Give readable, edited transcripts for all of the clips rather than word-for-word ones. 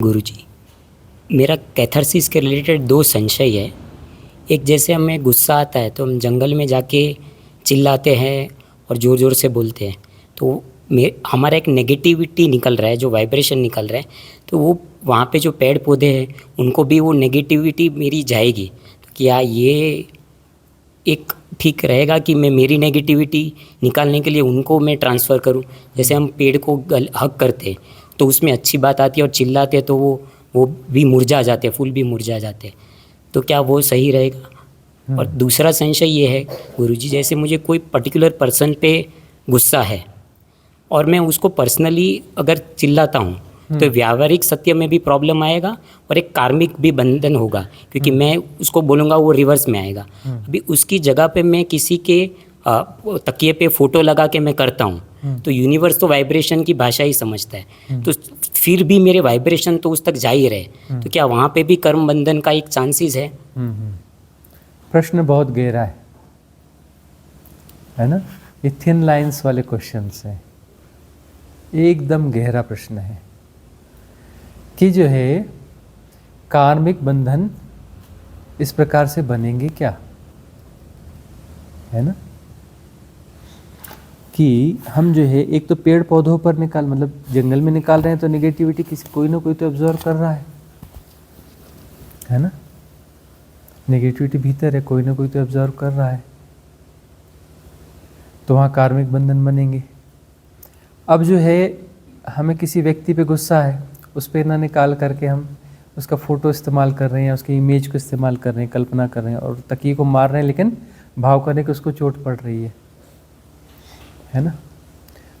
गुरुजी, मेरा कैथारसिस के रिलेटेड दो संशय है। एक, जैसे हमें गुस्सा आता है तो हम जंगल में जाके चिल्लाते हैं और ज़ोर ज़ोर से बोलते हैं, तो हमारा एक नेगेटिविटी निकल रहा है, जो वाइब्रेशन निकल रहा है, तो वो वहाँ पे जो पेड़ पौधे हैं उनको भी वो नेगेटिविटी मेरी जाएगी। तो क्या ये एक ठीक रहेगा कि मैं मेरी नेगेटिविटी निकालने के लिए उनको मैं ट्रांसफ़र करूं? जैसे हम पेड़ को हग करते हैं तो उसमें अच्छी बात आती है, और चिल्लाते हैं तो वो भी मुरझा जाते हैं, फूल भी मुरझा जाते हैं। तो क्या वो सही रहेगा? और दूसरा संशय ये है गुरुजी, जैसे मुझे कोई पर्टिकुलर पर्सन पे गुस्सा है और मैं उसको पर्सनली अगर चिल्लाता हूँ तो व्यावहारिक सत्य में भी प्रॉब्लम आएगा और एक कार्मिक भी बंधन होगा, क्योंकि मैं उसको बोलूँगा वो रिवर्स में आएगा। अभी उसकी जगह पे मैं किसी के तकिए पे फ़ोटो लगा के मैं करता हूँ तो यूनिवर्स तो वाइब्रेशन की भाषा ही समझता है, तो फिर भी मेरे वाइब्रेशन तो उस तक जा ही रहे, तो क्या वहाँ पे भी कर्म बंधन का एक चांसेस है? प्रश्न बहुत गहरा है ना? ये थिन लाइंस वाले क्वेश्चंस हैं, एकदम गहरा प्रश्न है कि जो है कार्मिक बंधन इस प्रकार से बनेंगे क्या, है ना? कि हम जो है एक तो पेड़ पौधों पर मतलब जंगल में निकाल रहे हैं तो नेगेटिविटी किसी कोई ना कोई तो ऑब्जर्व कर रहा है ना? नेगेटिविटी भीतर है, कोई ना कोई तो ऑब्जर्व कर रहा है, तो वहाँ कार्मिक बंधन बनेंगे। अब जो है हमें किसी व्यक्ति पे गुस्सा है, उस पर ना निकाल करके हम उसका फ़ोटो इस्तेमाल कर रहे हैं, उसकी इमेज को इस्तेमाल कर रहे हैं, कल्पना कर रहे हैं और तकिए को मार रहे हैं, लेकिन भाव करने की उसको चोट पड़ रही है ना?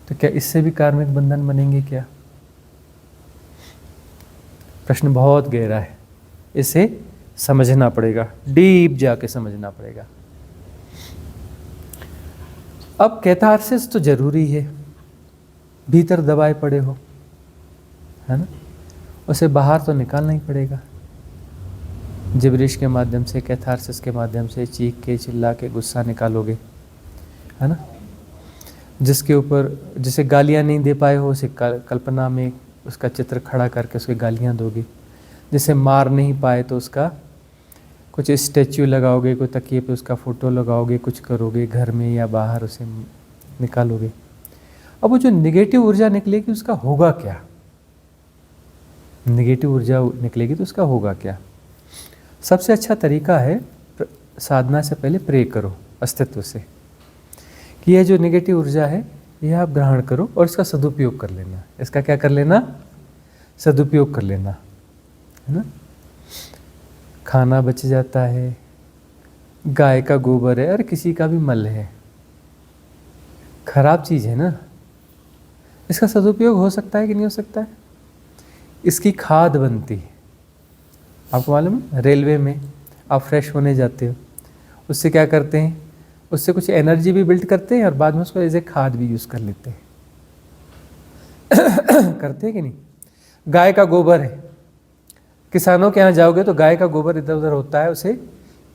तो क्या इससे भी कार्मिक बंधन बनेंगे क्या? प्रश्न बहुत गहरा है, इसे समझना पड़ेगा, डीप जाके समझना पड़ेगा। अब कैथारसिस तो जरूरी है, भीतर दबाए पड़े हो, है ना? उसे बाहर तो निकालना ही पड़ेगा, जिब्रिश के माध्यम से, कैथारसिस के माध्यम से, चीख के चिल्ला के गुस्सा निकालोगे, है ना? जिसके ऊपर जिसे गालियाँ नहीं दे पाए हो उसे कल्पना में उसका चित्र खड़ा करके उसके गालियाँ दोगे, जिसे मार नहीं पाए तो उसका कुछ स्टैच्यू लगाओगे, कोई तकिए पे उसका फ़ोटो लगाओगे, कुछ करोगे घर में या बाहर, उसे निकालोगे। अब वो जो निगेटिव ऊर्जा निकलेगी उसका होगा क्या? निगेटिव ऊर्जा निकलेगी तो उसका होगा क्या? सबसे अच्छा तरीका है साधना से पहले प्रे करो अस्तित्व से कि यह जो नेगेटिव ऊर्जा है यह आप ग्रहण करो और इसका सदुपयोग कर लेना। इसका क्या कर लेना? सदुपयोग कर लेना, है ना? खाना बच जाता है, गाय का गोबर है, अरे किसी का भी मल है, खराब चीज़ है ना, इसका सदुपयोग हो सकता है कि नहीं हो सकता है? इसकी खाद बनती है। आपको मालूम है रेलवे में आप फ्रेश होने जाते हो, उससे क्या करते हैं, उससे कुछ एनर्जी भी बिल्ड करते हैं और बाद में उसको एज ए खाद भी यूज़ कर लेते हैं करते हैं कि नहीं? गाय का गोबर है, किसानों के यहाँ जाओगे तो गाय का गोबर इधर उधर होता है, उसे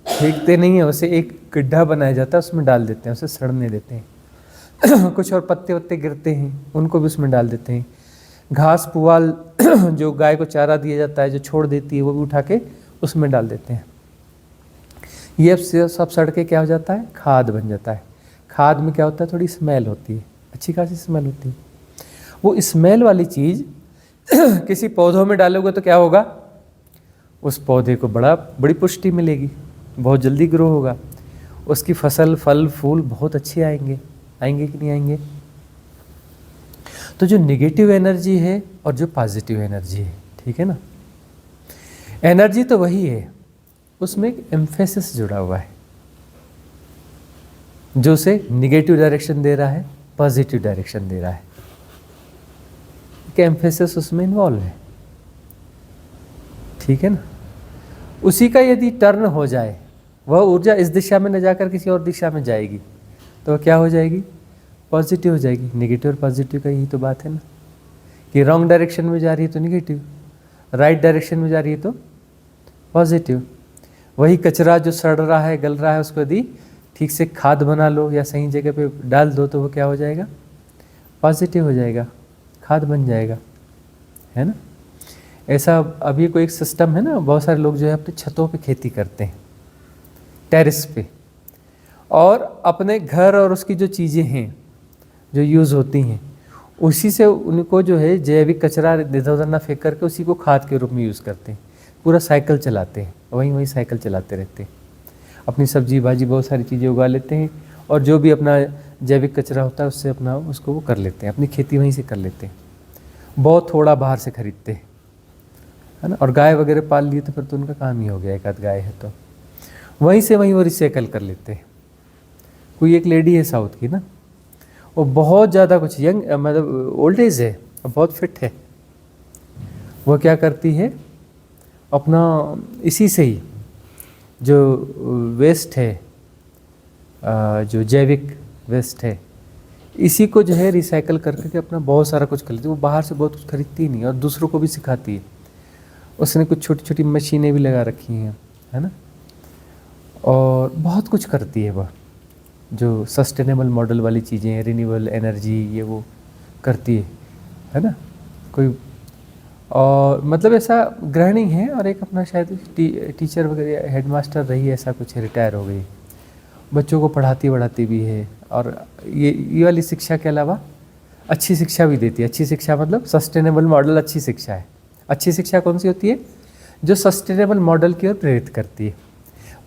फेंकते नहीं है, उसे एक गड्ढा बनाया जाता है, उसमें डाल देते हैं, उसे सड़ने देते हैं कुछ और पत्ते वत्ते गिरते हैं उनको भी उसमें डाल देते हैं। घास पुआल जो गाय को चारा दिया जाता है, जो छोड़ देती है, वो भी उठा के उसमें डाल देते हैं। ये सब सड़ के क्या हो जाता है? खाद बन जाता है। खाद में क्या होता है? थोड़ी स्मेल होती है, अच्छी खासी स्मेल होती है। वो स्मेल वाली चीज़ किसी पौधों में डालोगे तो क्या होगा? उस पौधे को बड़ी पुष्टि मिलेगी, बहुत जल्दी ग्रो होगा, उसकी फसल फल फूल बहुत अच्छे आएंगे कि नहीं आएंगे? तो जो नेगेटिव एनर्जी है और जो पॉजिटिव एनर्जी है, ठीक है ना, एनर्जी तो वही है, उसमें एक एम्फेसिस जुड़ा हुआ है जो उसे नेगेटिव डायरेक्शन दे रहा है, पॉजिटिव डायरेक्शन दे रहा है, एक एम्फेसिस उसमें इन्वॉल्व है, ठीक है ना? उसी का यदि टर्न हो जाए, वह ऊर्जा इस दिशा में न जाकर किसी और दिशा में जाएगी तो क्या हो जाएगी? पॉजिटिव हो जाएगी। नेगेटिव और पॉजिटिव का यही तो बात है ना, कि रॉन्ग डायरेक्शन में जा रही है तो नेगेटिव, राइट डायरेक्शन में जा रही है तो पॉजिटिव। वही कचरा जो सड़ रहा है, गल रहा है, उसको यदि ठीक से खाद बना लो या सही जगह पे डाल दो तो वो क्या हो जाएगा? पॉजिटिव हो जाएगा, खाद बन जाएगा, है ना? ऐसा अभी कोई एक सिस्टम है ना, बहुत सारे लोग जो है अपने छतों पे खेती करते हैं, टेरेस पे, और अपने घर और उसकी जो चीज़ें हैं जो यूज़ होती हैं उसी से उनको जो है जैविक कचरा इधर उधर ना फेंक करके उसी को खाद के रूप में यूज़ करते हैं। पूरा साइकिल चलाते हैं, वहीं साइकिल चलाते रहते हैं, अपनी सब्जी भाजी बहुत सारी चीज़ें उगा लेते हैं और जो भी अपना जैविक कचरा होता है उससे अपना उसको वो कर लेते हैं, अपनी खेती वहीं से कर लेते हैं, बहुत थोड़ा बाहर से खरीदते हैं, है ना। और गाय वगैरह पाल लिए तो फिर तो उनका काम ही हो गया, एक आध गाय है तो वहीं से वहीं वो रिसाइकल कर लेते हैं। कोई एक लेडी है साउथ की ना, वो बहुत ज़्यादा कुछ यंग मतलब ओल्ड एज है, बहुत फिट है। वो क्या करती है, अपना इसी से ही जो वेस्ट है, जो जैविक वेस्ट है, इसी को जो है रिसाइकल करके अपना बहुत सारा कुछ कर लेती है। वो बाहर से बहुत कुछ खरीदती ही नहीं और दूसरों को भी सिखाती है। उसने कुछ छोटी छोटी मशीनें भी लगा रखी हैं, है ना, और बहुत कुछ करती है वह, जो सस्टेनेबल मॉडल वाली चीज़ें, रिन्यूएबल एनर्जी, ये वो करती है ना। कोई और मतलब ऐसा गृहिणी है और एक अपना शायद टीचर वगैरह हेडमास्टर रही है, ऐसा कुछ रिटायर हो गई, बच्चों को पढ़ाती भी है। और ये वाली शिक्षा के अलावा अच्छी शिक्षा भी देती है। अच्छी शिक्षा मतलब सस्टेनेबल मॉडल अच्छी शिक्षा है। अच्छी शिक्षा कौन सी होती है? जो सस्टेनेबल मॉडल की ओर प्रेरित करती है,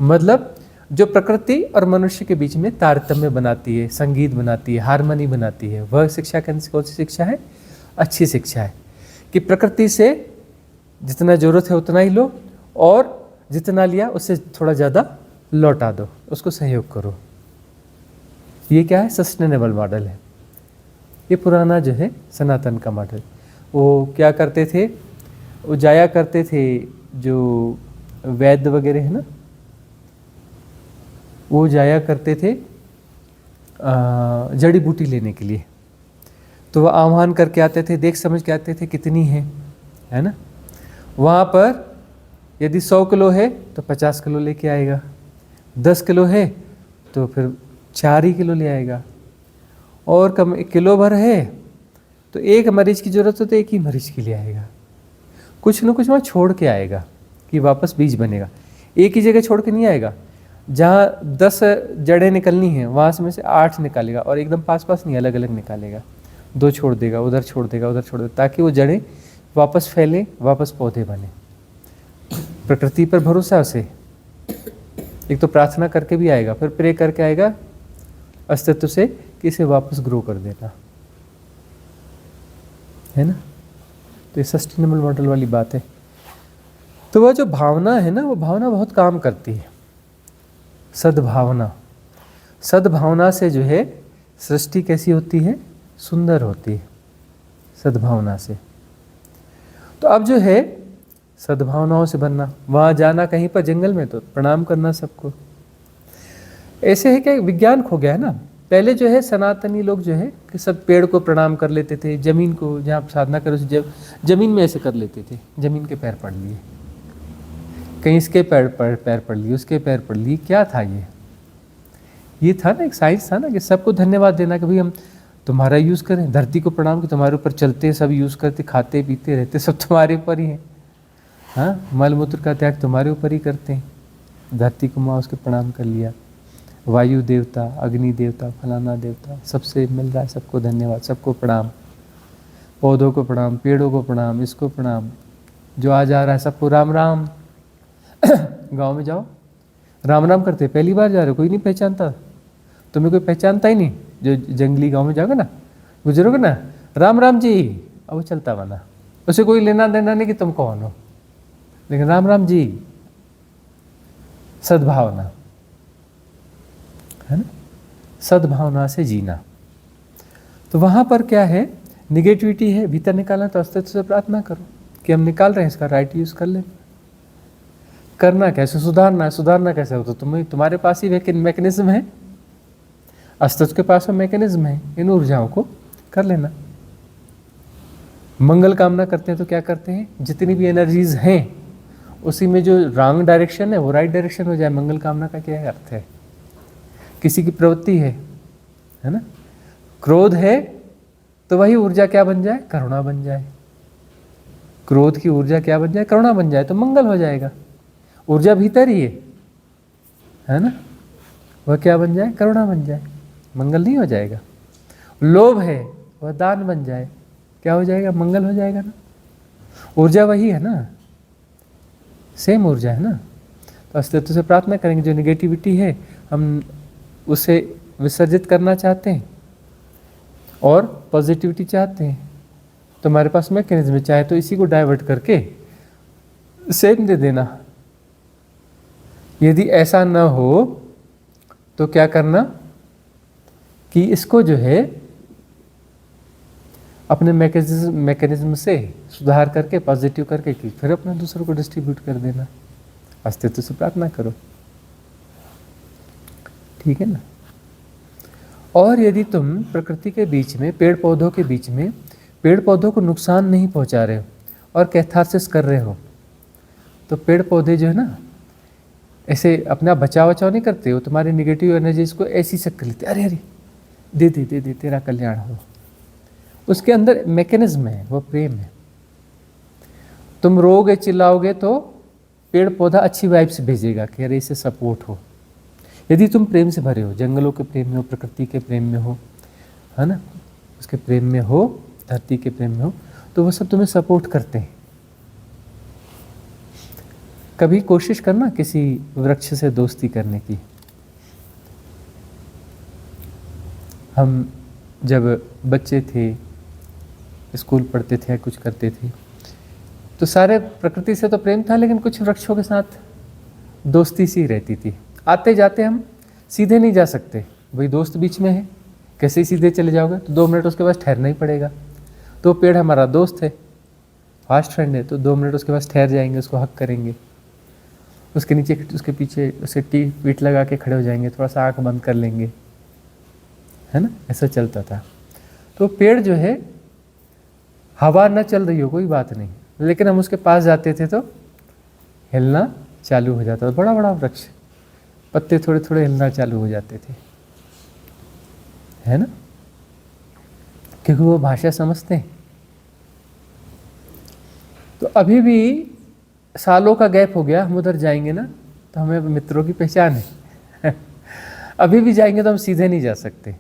मतलब जो प्रकृति और मनुष्य के बीच में तारतम्य बनाती है, संगीत बनाती है, हारमोनी बनाती है, वह शिक्षा कौन सी शिक्षा है? अच्छी शिक्षा है कि प्रकृति से जितना ज़रूरत है उतना ही लो और जितना लिया उससे थोड़ा ज़्यादा लौटा दो, उसको सहयोग करो। ये क्या है? सस्टेनेबल मॉडल है। ये पुराना जो है सनातन का मॉडल। वो क्या करते थे, वो जाया करते थे, जो वैद्य वगैरह है ना, वो जाया करते थे जड़ी बूटी लेने के लिए। तो वह आह्वान करके आते थे, देख समझ के आते थे कितनी है ना। वहाँ पर यदि 100 किलो है तो 50 किलो लेके आएगा, 10 किलो है तो फिर 4 ही किलो ले आएगा, और कम 1 किलो भर है तो एक मरीज की ज़रूरत हो तो एक ही मरीज के लिए आएगा। कुछ न कुछ वहाँ छोड़ के आएगा कि वापस बीज बनेगा। एक ही जगह छोड़ के नहीं आएगा। जहाँ 10 जड़ें निकलनी हैं वहाँ से में से 8 निकालेगा, और एकदम पास नहीं, अलग अलग निकालेगा। 2 छोड़ देगा, उधर छोड़ देगा, उधर छोड़ देगा, ताकि वो जड़ें वापस फैले, वापस पौधे बने। प्रकृति पर भरोसा उसे, एक तो प्रार्थना करके भी आएगा, फिर प्रे करके आएगा अस्तित्व से कि इसे वापस ग्रो कर देना, है ना। तो ये सस्टेनेबल मॉडल वाली बात है। तो वह जो भावना है ना, वो भावना बहुत काम करती है। सद्भावना, सद्भावना से जो है सृष्टि कैसी होती है? सुंदर होती है सद्भावना से। तो अब जो है सद्भावनाओं से बनना, वहाँ जाना कहीं पर जंगल में तो प्रणाम करना सबको। ऐसे है कि विज्ञान खो गया है ना। पहले जो है सनातनी लोग जो है कि सब पेड़ को प्रणाम कर लेते थे, जमीन को जहाँ साधना करो जमीन में ऐसे कर लेते थे, जमीन के पैर पड़ लिए, कहीं इसके पैर पड़ लिए, उसके पैर पड़ लिए। क्या था ये था ना, एक साइंस था ना कि सबको धन्यवाद देना कि भाई हम तुम्हारा यूज़ करें, धरती को प्रणाम कि तुम्हारे ऊपर चलते, सब यूज़ करते, खाते पीते रहते, सब तुम्हारे ऊपर ही है। हाँ, मल मूत्र का त्याग तुम्हारे ऊपर ही करते हैं। धरती को माँ उसके प्रणाम कर लिया, वायु देवता, अग्नि देवता, फलाना देवता, सबसे मिल रहा है, सबको धन्यवाद, सबको प्रणाम, पौधों को प्रणाम, पेड़ों को प्रणाम, इसको प्रणाम, जो आ जा रहा है सबको राम राम। गांव में जाओ, राम राम करते, पहली बार जा रहे हो, कोई नहीं पहचानता तुम्हें, कोई पहचानता ही नहीं। जो जंगली गांव में जाओगे ना, गुजरोगे ना, राम राम जी, अब वो चलता बना, उसे कोई लेना देना नहीं कि तुम कौन हो, लेकिन राम राम जी, सद्भावना, है ना, सद्भावना से जीना। तो वहाँ पर क्या है, निगेटिविटी है, भीतर निकालना, तो अस्तित्व से प्रार्थना करो कि हम निकाल रहे हैं, इसका राइट यूज़ कर लें। करना कैसे? सुधारना है। सुधारना कैसे हो? तो तुम्हारे पास ही मैकेनिज्म है, अस्तित्व के पास में मैकेनिज्म है, इन ऊर्जाओं को कर लेना। मंगल कामना करते हैं तो क्या करते हैं, जितनी भी एनर्जीज हैं उसी में जो रॉन्ग डायरेक्शन है वो राइट डायरेक्शन हो जाए। मंगल कामना का क्या अर्थ है? किसी की प्रवृत्ति है ना, क्रोध है तो वही ऊर्जा क्या बन जाए? करुणा बन जाए। क्रोध की ऊर्जा क्या बन जाए, करुणा बन जाए तो मंगल हो जाएगा। ऊर्जा भीतर ही है ना, वह क्या बन जाए, करुणा बन जाए, मंगल नहीं हो जाएगा। लोभ है, वह दान बन जाए, क्या हो जाएगा, मंगल हो जाएगा ना। ऊर्जा वही है ना, सेम ऊर्जा है ना। तो अस्तित्व से प्रार्थना करेंगे, जो निगेटिविटी है हम उसे विसर्जित करना चाहते हैं और पॉजिटिविटी चाहते हैं, तो हमारे पास मैकेनिज्म चाहे तो इसी को डाइवर्ट करके सेम दे देना। यदि ऐसा न हो तो क्या करना कि इसको जो है अपने मैकेनिज्म से सुधार करके पॉजिटिव करके कि फिर अपने दूसरों को डिस्ट्रीब्यूट कर देना। अस्तित्व से प्रार्थना करो, ठीक है ना। और यदि तुम प्रकृति के बीच में, पेड़ पौधों के बीच में, पेड़ पौधों को नुकसान नहीं पहुंचा रहे हो और कैथारसिस कर रहे हो, तो पेड़ पौधे जो है ना ऐसे अपना बचाव नहीं करते हो, तुम्हारी निगेटिव एनर्जीज को ऐसी शक कर लेते, अरे अरे दे दे दे दे तेरा कल्याण हो। उसके अंदर मैकेनिज्म है, वो प्रेम है। तुम रोगे चिल्लाओगे तो पेड़ पौधा अच्छी वाइब्स भेजेगा कि अरे इसे सपोर्ट हो। यदि तुम प्रेम से भरे हो, जंगलों के प्रेम में हो, प्रकृति के प्रेम में हो, है ना, उसके प्रेम में हो, धरती के प्रेम में हो, तो वो सब तुम्हें सपोर्ट करते हैं। कभी कोशिश करना किसी वृक्ष से दोस्ती करने की। हम जब बच्चे थे, स्कूल पढ़ते थे या कुछ करते थे, तो सारे प्रकृति से तो प्रेम था, लेकिन कुछ वृक्षों के साथ दोस्ती सी रहती थी। आते जाते हम सीधे नहीं जा सकते, वही दोस्त बीच में है, कैसे सीधे चले जाओगे, तो 2 मिनट उसके पास ठहरना ही पड़ेगा। तो पेड़ हमारा दोस्त है, फास्ट फ्रेंड है, तो 2 मिनट उसके पास ठहर जाएंगे, उसको हक करेंगे, उसके नीचे उसके पीछे उसे पीठ लगा के खड़े हो जाएंगे, थोड़ा सा आँख बंद कर लेंगे, है ना, ऐसा चलता था। तो पेड़ जो है, हवा न चल रही हो कोई बात नहीं, लेकिन हम उसके पास जाते थे तो हिलना चालू हो जाता था। बड़ा बड़ा वृक्ष, पत्ते थोड़े थोड़े हिलना चालू हो जाते थे, है ना, क्योंकि वो भाषा समझते हैं। तो अभी भी सालों का गैप हो गया, हम उधर जाएंगे ना तो हमें मित्रों की पहचान है अभी भी जाएंगे तो हम सीधे नहीं जा सकते,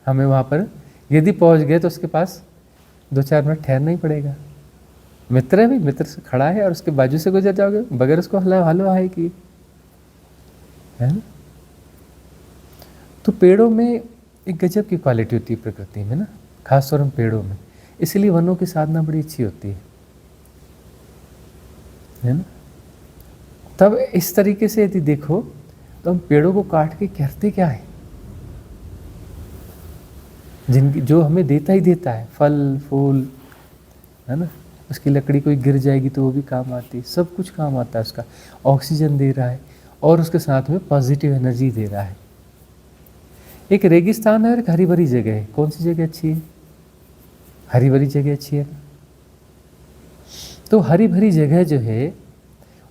हमें वहाँ पर यदि पहुँच गए तो उसके पास 2-4 मिनट ठहरना ही पड़ेगा। मित्र है भी, मित्र से खड़ा है और उसके बाजू से गुजर जाओगे बगैर उसको हलो हाय की, है ना। तो पेड़ों में एक गजब की क्वालिटी होती है प्रकृति में ना, खासतौर में पेड़ों में, इसलिए वनों की साधना बड़ी अच्छी होती है ना। तब इस तरीके से यदि देखो तो हम पेड़ों को काट के करते क्या है, जिनकी जो हमें देता ही देता है, फल फूल, है ना, उसकी लकड़ी कोई गिर जाएगी तो वो भी काम आती है, सब कुछ काम आता है उसका, ऑक्सीजन दे रहा है और उसके साथ में पॉजिटिव एनर्जी दे रहा है। एक रेगिस्तान है और एक हरी भरी जगह है, कौन सी जगह अच्छी है, हरी भरी जगह अच्छी है। तो हरी भरी जगह जो है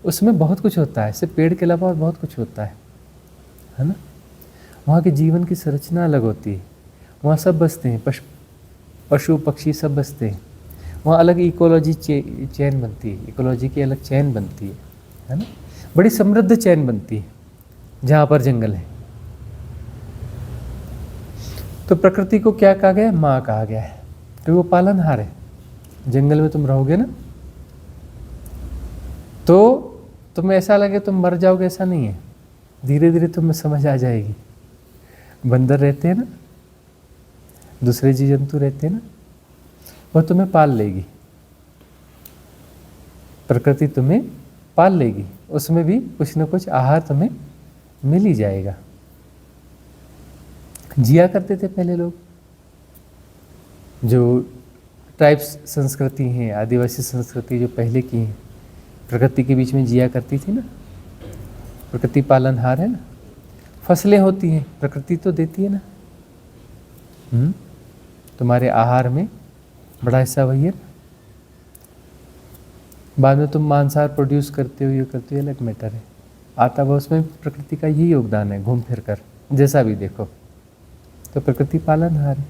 उसमें बहुत कुछ होता है, सिर्फ पेड़ के अलावा और बहुत कुछ होता है ना। वहाँ के जीवन की संरचना अलग होती है, वहाँ सब बसते हैं, पशु पक्षी सब बसते हैं, वहाँ अलग इकोलॉजी चैन बनती है, इकोलॉजी की अलग चैन बनती है ना, बड़ी समृद्ध चैन बनती है जहाँ पर जंगल है। तो प्रकृति को क्या कहा गया है, माँ कहा गया है, तो वो पालनहार है। जंगल में तुम रहोगे ना तो तुम्हें ऐसा लगे तुम मर जाओगे, ऐसा नहीं है, धीरे धीरे तुम्हें समझ आ जाएगी। बंदर रहते हैं ना, दूसरे जीव जंतु रहते हैं ना, वह तुम्हें पाल लेगी, प्रकृति तुम्हें पाल लेगी, उसमें भी कुछ न कुछ आहार तुम्हें मिल ही जाएगा। जिया करते थे पहले लोग, जो ट्राइब्स संस्कृति हैं, आदिवासी संस्कृति जो पहले की हैं, प्रकृति के बीच में जिया करती थी ना, प्रकृति पालनहार है ना। फसलें होती हैं, प्रकृति तो देती है ना, तुम्हारे आहार में बड़ा हिस्सा वही है। बाद में तुम मांसाहार प्रोड्यूस करते हो, ये करते हो, अलग मैटर है, आता वह उसमें प्रकृति का यही योगदान है, घूम फिर कर जैसा भी देखो। तो प्रकृति पालनहार है,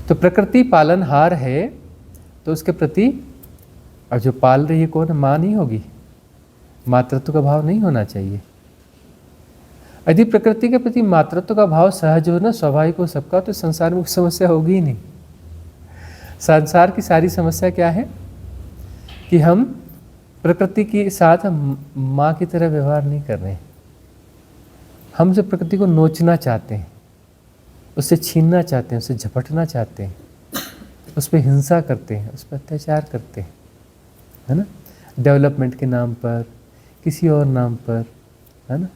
तो प्रकृति पालनहार है तो उसके प्रति और जो पाल रही है कौन है? माँ नहीं होगी? मातृत्व का भाव नहीं होना चाहिए। यदि प्रकृति के प्रति मातृत्व का भाव सहज हो ना, स्वाभाविक हो सबका, तो संसार में समस्या होगी ही नहीं। संसार की सारी समस्या क्या है कि हम प्रकृति के साथ माँ की तरह व्यवहार नहीं कर रहे हैं। हम जो प्रकृति को नोचना चाहते हैं, उससे छीनना चाहते हैं, उससे झपटना चाहते हैं, उस पर हिंसा करते हैं, उस पर अत्याचार करते हैं, है ना, डेवलपमेंट के नाम पर, किसी और नाम पर, है ना,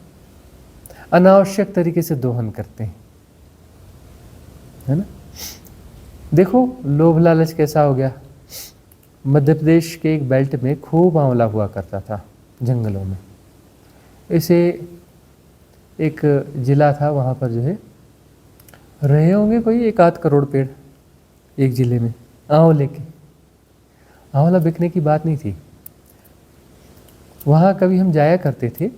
अनावश्यक तरीके से दोहन करते हैं, है ना। देखो लोभ लालच कैसा हो गया। मध्य प्रदेश के एक बेल्ट में खूब आंवला हुआ करता था जंगलों में। ऐसे एक जिला था, वहाँ पर जो है रहे होंगे कोई 1-8 करोड़ पेड़ एक जिले में आंवले के। आंवला बिकने की बात नहीं थी। वहाँ कभी हम जाया करते थे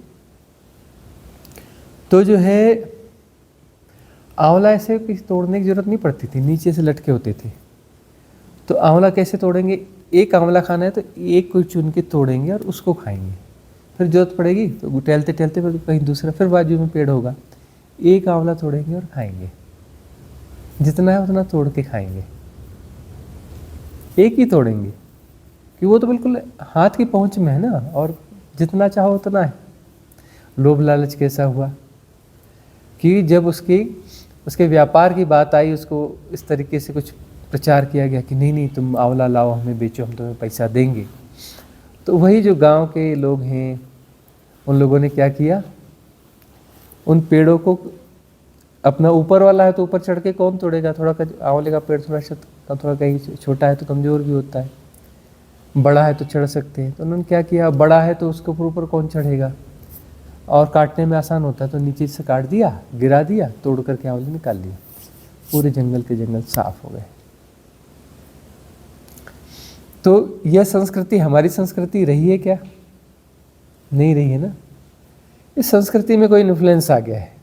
तो जो है आंवला ऐसे किसी तोड़ने की जरूरत नहीं पड़ती थी, नीचे से लटके होते थे। तो आंवला कैसे तोड़ेंगे? एक आंवला खाना है तो एक कोई चुन के तोड़ेंगे और उसको खाएंगे। फिर जरूरत पड़ेगी तो टहलते टहलते फिर कहीं दूसरा, फिर बाजू में पेड़ होगा, एक आंवला तोड़ेंगे और खाएंगे। जितना है उतना तोड़ के खाएंगे, एक ही तोड़ेंगे कि वो तो बिल्कुल हाथ की पहुंच में है ना, और जितना चाहो उतना है। लोभ लालच कैसा हुआ कि जब उसके व्यापार की बात आई, उसको इस तरीके से कुछ प्रचार किया गया कि नहीं नहीं तुम आंवला लाओ, हमें बेचो, हम तुम्हें पैसा देंगे। तो वही जो गांव के लोग हैं, उन लोगों ने क्या किया, उन पेड़ों को, अपना ऊपर वाला है तो ऊपर चढ़ के कौन तोड़ेगा, थोड़ा आंवले का पेड़ थोड़ा कहीं छोटा है तो कमज़ोर भी होता है, बड़ा है तो चढ़ सकते हैं। तो उन्होंने क्या किया, बड़ा है तो उसके ऊपर कौन चढ़ेगा, और काटने में आसान होता है तो नीचे से काट दिया, गिरा दिया, तोड़ करके आंवले निकाल लिया। पूरे जंगल के जंगल साफ हो गए। तो यह संस्कृति हमारी संस्कृति रही है क्या? नहीं रही है ना। इस संस्कृति में कोई इन्फ्लुएंस आ गया है।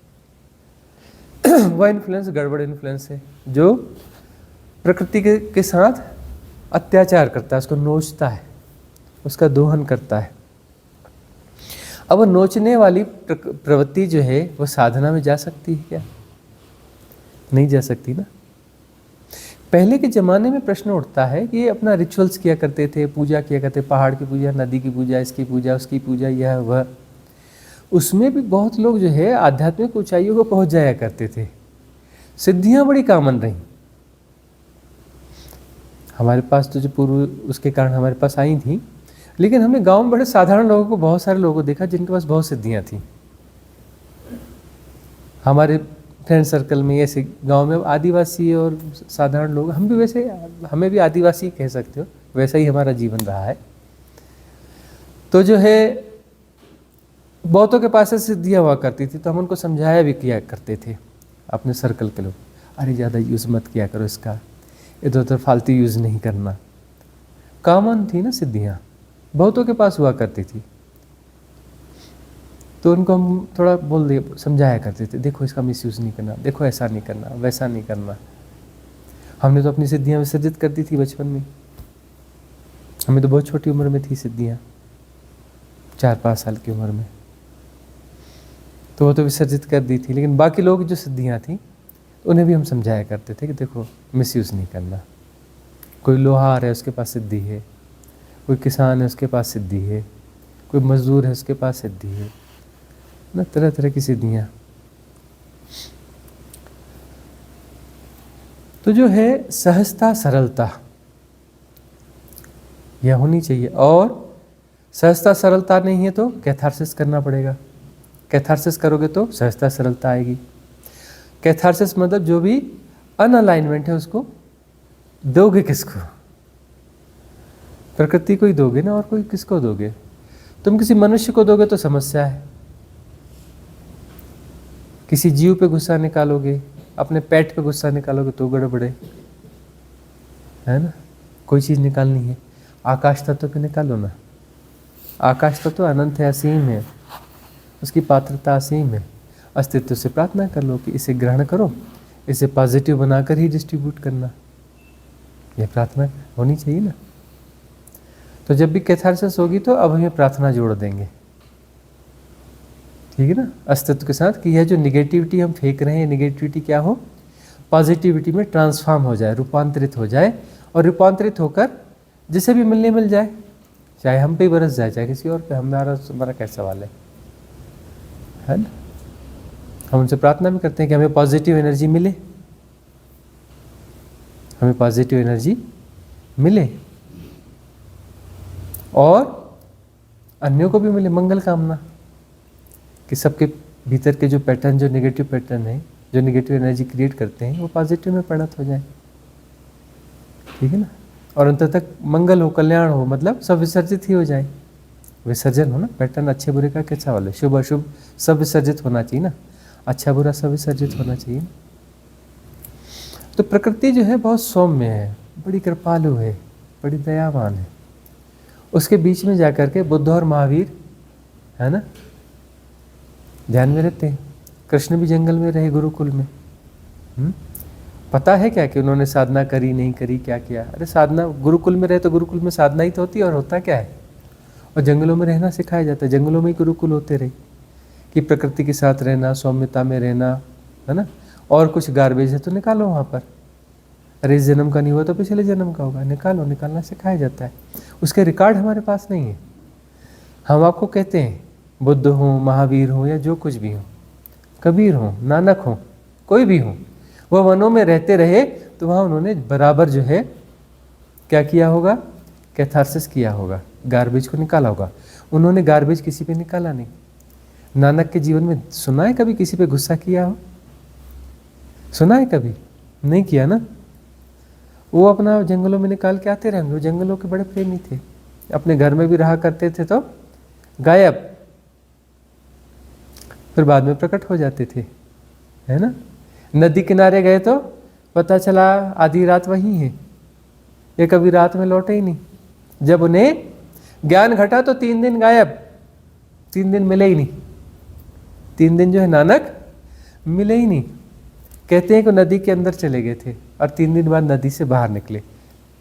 वह इन्फ्लुएंस गड़बड़ इन्फ्लुएंस है जो प्रकृति के साथ अत्याचार करता है, उसको नोचता है, उसका दोहन करता है। अब वो नोचने वाली प्रवृत्ति जो है वो साधना में जा सकती है क्या? नहीं जा सकती ना। पहले के ज़माने में प्रश्न उठता है कि ये अपना रिचुअल्स किया करते थे, पूजा किया करते, पहाड़ की पूजा, नदी की पूजा, इसकी पूजा, उसकी पूजा, यह वह। उसमें भी बहुत लोग जो है आध्यात्मिक ऊंचाइयों को पहुंच जाया करते थे। सिद्धियां बड़ी कॉमन रहीं हमारे पास, तो जो पूर्व उसके कारण हमारे पास आई थी। लेकिन हमने गांव में बड़े साधारण लोगों को, बहुत सारे लोगों को देखा जिनके पास बहुत सिद्धियां थी। हमारे फ्रेंड सर्कल में ऐसे गांव में आदिवासी और साधारण लोग, हम भी वैसे, हमें भी आदिवासी कह सकते हो, वैसा ही हमारा जीवन रहा है। तो जो है बहुतों के पास सिद्धियाँ हुआ करती थी, तो हम उनको समझाया भी किया करते थे अपने सर्कल के लोग, अरे ज़्यादा यूज़ मत किया करो इसका, इधर उधर फालतू यूज़ नहीं करना। कॉमन थी ना सिद्धियाँ, बहुतों के पास हुआ करती थी। तो उनको हम थोड़ा बोल दिए, समझाया करते थे, देखो इसका मिसयूज़ नहीं करना, देखो ऐसा नहीं करना, वैसा नहीं करना। हमने तो अपनी सिद्धियाँ विसर्जित कर दी थी बचपन में। हमें तो बहुत छोटी उम्र में थी सिद्धियाँ, 4-5 साल की उम्र में, तो वो तो विसर्जित कर दी थी। लेकिन बाकी लोग जो सिद्धियाँ थी उन्हें भी हम समझाया करते थे कि देखो मिसयूज़ नहीं करना। कोई लोहार है उसके पास सिद्धि है, कोई किसान है उसके पास सिद्धि है, कोई मजदूर है उसके पास सिद्धि है ना, तरह तरह की सिद्धियाँ। तो जो है सहजता, सरलता यह होनी चाहिए। और सहजता सरलता नहीं है तो कैथारसिस करना पड़ेगा। कैथारसिस करोगे तो सहजता सरलता आएगी। कैथारसिस मतलब जो भी अनअलाइनमेंट है उसको दोगे किसको? प्रकृति को ही दोगे ना, और कोई किसको दोगे? तुम किसी मनुष्य को दोगे तो समस्या है, किसी जीव पे गुस्सा निकालोगे, अपने पेट पे गुस्सा निकालोगे तो गड़बड़े, है ना। कोई चीज़ निकालनी है, आकाश तत्व पे निकालो ना। आकाश तत्व अनंत है, असीम है, उसकी पात्रता असीम है। अस्तित्व से प्रार्थना कर लो कि इसे ग्रहण करो, इसे पॉजिटिव बनाकर ही डिस्ट्रीब्यूट करना, यह प्रार्थना होनी चाहिए ना। तो जब भी कैथारसिस होगी तो अब हमें प्रार्थना जोड़ देंगे, ठीक है ना, अस्तित्व के साथ, कि यह जो निगेटिविटी हम फेंक रहे हैं, निगेटिविटी क्या हो, पॉजिटिविटी में ट्रांसफॉर्म हो जाए, रूपांतरित हो जाए, और रूपांतरित होकर जिसे भी मिलने मिल जाए, चाहे हम पे ही बरस जाए, चाहे किसी और पे। हमारा क्या सवाल है ना। हम उनसे प्रार्थना भी करते हैं कि हमें पॉजिटिव एनर्जी मिले, हमें पॉजिटिव एनर्जी मिले, और अन्यों को भी मिले। मंगल कामना कि सबके भीतर के जो पैटर्न, जो नेगेटिव पैटर्न है, जो नेगेटिव एनर्जी क्रिएट करते हैं, वो पॉजिटिव में परिणत हो जाए, ठीक है ना। और अंत तक मंगल हो, कल्याण हो, मतलब सब विसर्जित ही हो जाए, विसर्जन हो ना। पैटर्न अच्छे बुरे का कैसा वाले, शुभ अशुभ सब विसर्जित होना चाहिए ना, अच्छा बुरा सब विसर्जित होना चाहिए। तो प्रकृति जो है बहुत सौम्य है, बड़ी कृपालु है, बड़ी दयावान है। उसके बीच में जाकर के बुद्ध और महावीर, है ना, ध्यान में रहते हैं। कृष्ण भी जंगल में रहे, गुरुकुल में। पता है क्या कि उन्होंने साधना करी नहीं करी, क्या किया? अरे साधना, गुरुकुल में रहे तो गुरुकुल में साधना ही तो होती है, और होता क्या है? और जंगलों में रहना सिखाया जाता है, जंगलों में ही गुरुकुल होते रहे, कि प्रकृति के साथ रहना, सौम्यता में रहना, है ना। और कुछ गार्बेज है तो निकालो वहाँ पर। अरे इस जन्म का नहीं हुआ तो पिछले जन्म का होगा, निकालो, निकालना सिखाया जाता है। उसके रिकॉर्ड हमारे पास नहीं है। हम आपको कहते हैं बुद्ध हो, महावीर हो, या जो कुछ भी हो, कबीर हो, नानक हो, कोई भी हो, वह वनों में रहते रहे तो वहाँ उन्होंने बराबर जो है क्या किया होगा? कैथारसिस किया होगा, गार्बेज को निकाला होगा। उन्होंने गार्बेज किसी पे निकाला नहीं। नानक के जीवन में सुना है कभी किसी पे गुस्सा किया हो? सुना है कभी? नहीं किया ना। वो अपना जंगलों में निकाल के आते रहेंगे। वो जंगलों के बड़े प्रेमी थे, अपने घर में भी रहा करते थे तो गायब, फिर बाद में प्रकट हो जाते थे, है ना। नदी किनारे गए तो पता चला आधी रात वहीं है, ये कभी रात में लौटे ही नहीं। जब उन्हें ज्ञान घटा तो 3 दिन गायब, 3 दिन मिले ही नहीं। 3 दिन जो है नानक मिले ही नहीं। कहते हैं कि नदी के अंदर चले गए थे और 3 दिन बाद नदी से बाहर निकले।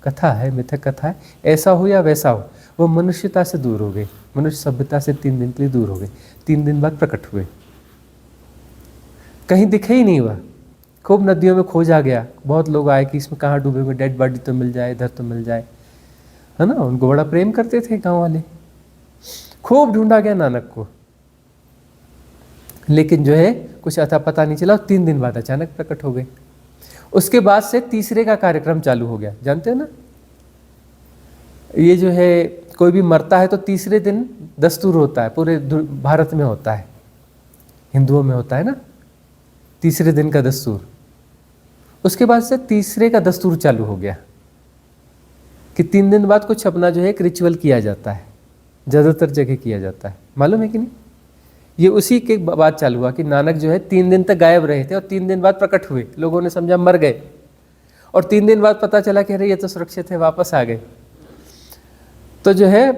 कथा है, मिथक कथा है, ऐसा हो या वैसा हो, वो मनुष्यता से दूर हो गए, मनुष्य सभ्यता से 3 दिन के लिए दूर हो गए। 3 दिन बाद प्रकट हुए, कहीं दिखे ही नहीं। वह खूब नदियों में खोजा गया, बहुत लोग आए कि इसमें कहाँ डूबे हुए, डेड बॉडी तो मिल जाए, इधर तो मिल जाए, है ना। उनको बड़ा प्रेम करते थे गांव वाले। खूब ढूंढा गया नानक को, लेकिन जो है कुछ अता पता नहीं चला। 3 दिन बाद अचानक प्रकट हो गए। उसके बाद से तीसरे का कार्यक्रम चालू हो गया। जानते हो ना, ये जो है कोई भी मरता है तो तीसरे दिन दस्तूर होता है, पूरे भारत में होता है, हिंदुओं में होता है ना, तीसरे दिन का दस्तूर। उसके बाद से तीसरे का दस्तूर चालू हो गया कि 3 दिन बाद कुछ अपना जो है एक रिचुअल किया जाता है, ज़्यादातर जगह किया जाता है, मालूम है कि नहीं। ये उसी के बाद चालू हुआ कि नानक जो है 3 दिन तक गायब रहे थे और 3 दिन बाद प्रकट हुए। लोगों ने समझा मर गए, और 3 दिन बाद पता चला कि अरे ये तो सुरक्षित है, वापस आ गए। तो जो है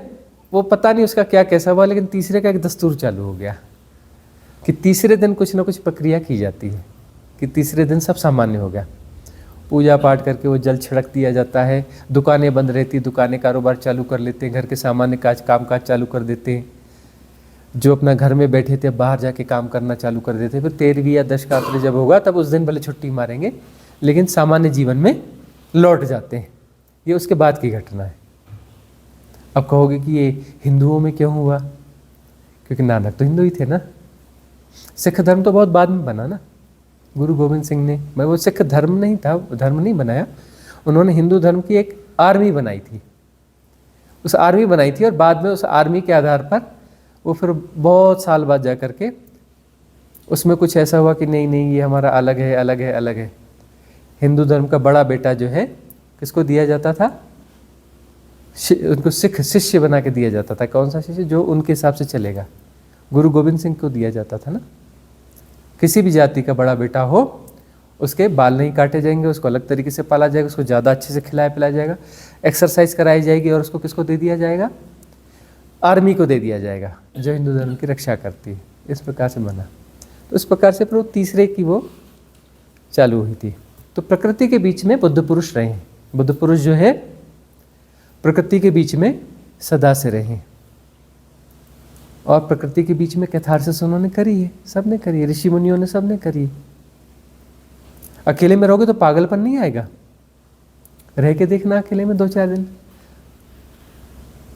वो पता नहीं उसका क्या कैसा हुआ, लेकिन तीसरे का एक दस्तूर चालू हो गया कि तीसरे दिन कुछ ना कुछ प्रक्रिया की जाती है, कि तीसरे दिन सब सामान्य हो गया। पूजा पाठ करके वो जल छिड़क दिया जाता है, दुकानें बंद रहती, दुकानें कारोबार चालू कर लेते हैं, घर के सामान्य काम काज चालू कर देते हैं। जो अपना घर में बैठे थे बाहर जाके काम करना चालू कर देते। फिर 13वीं या दशकात्र जब होगा तब उस दिन भले छुट्टी मारेंगे, लेकिन सामान्य जीवन में लौट जाते हैं। ये उसके बाद की घटना है। अब कहोगे कि ये हिंदुओं में क्यों हुआ? क्योंकि नानक तो हिंदू ही थे ना। सिख धर्म तो बहुत बाद में बना ना, गुरु गोविंद सिंह ने। मैं वो सिख धर्म नहीं था, धर्म नहीं बनाया उन्होंने, हिंदू धर्म की एक आर्मी बनाई थी। उस आर्मी बनाई थी और बाद में उस आर्मी के आधार पर वो फिर बहुत साल बाद जा कर के उसमें कुछ ऐसा हुआ कि नहीं नहीं ये हमारा अलग है, अलग है, अलग है। हिंदू धर्म का बड़ा बेटा जो है किसको दिया जाता था? उनको सिख शिष्य बना के दिया जाता था। कौन सा शिष्य? जो उनके हिसाब से चलेगा। गुरु गोविंद सिंह को दिया जाता था ना। किसी भी जाति का बड़ा बेटा हो उसके बाल नहीं काटे जाएंगे, उसको अलग तरीके से पाला जाएगा, उसको ज़्यादा अच्छे से खिलाया पिलाया जाएगा, एक्सरसाइज कराई जाएगी, और उसको किसको दे दिया जाएगा? आर्मी को दे दिया जाएगा, जो हिंदू धर्म की रक्षा करती है। इस प्रकार से बना। तो इस प्रकार से फिर तीसरे की वो चालू हुई थी। तो प्रकृति के बीच में बुद्ध पुरुष रहे हैं। बुद्ध पुरुष जो है प्रकृति के बीच में सदा से रहें। और प्रकृति के बीच में कैथारसिस उन्होंने करी है, सबने करी है, ऋषि मुनियों ने सबने करी है। अकेले में रहोगे तो पागलपन नहीं आएगा, रह के देखना अकेले में 2-4 दिन,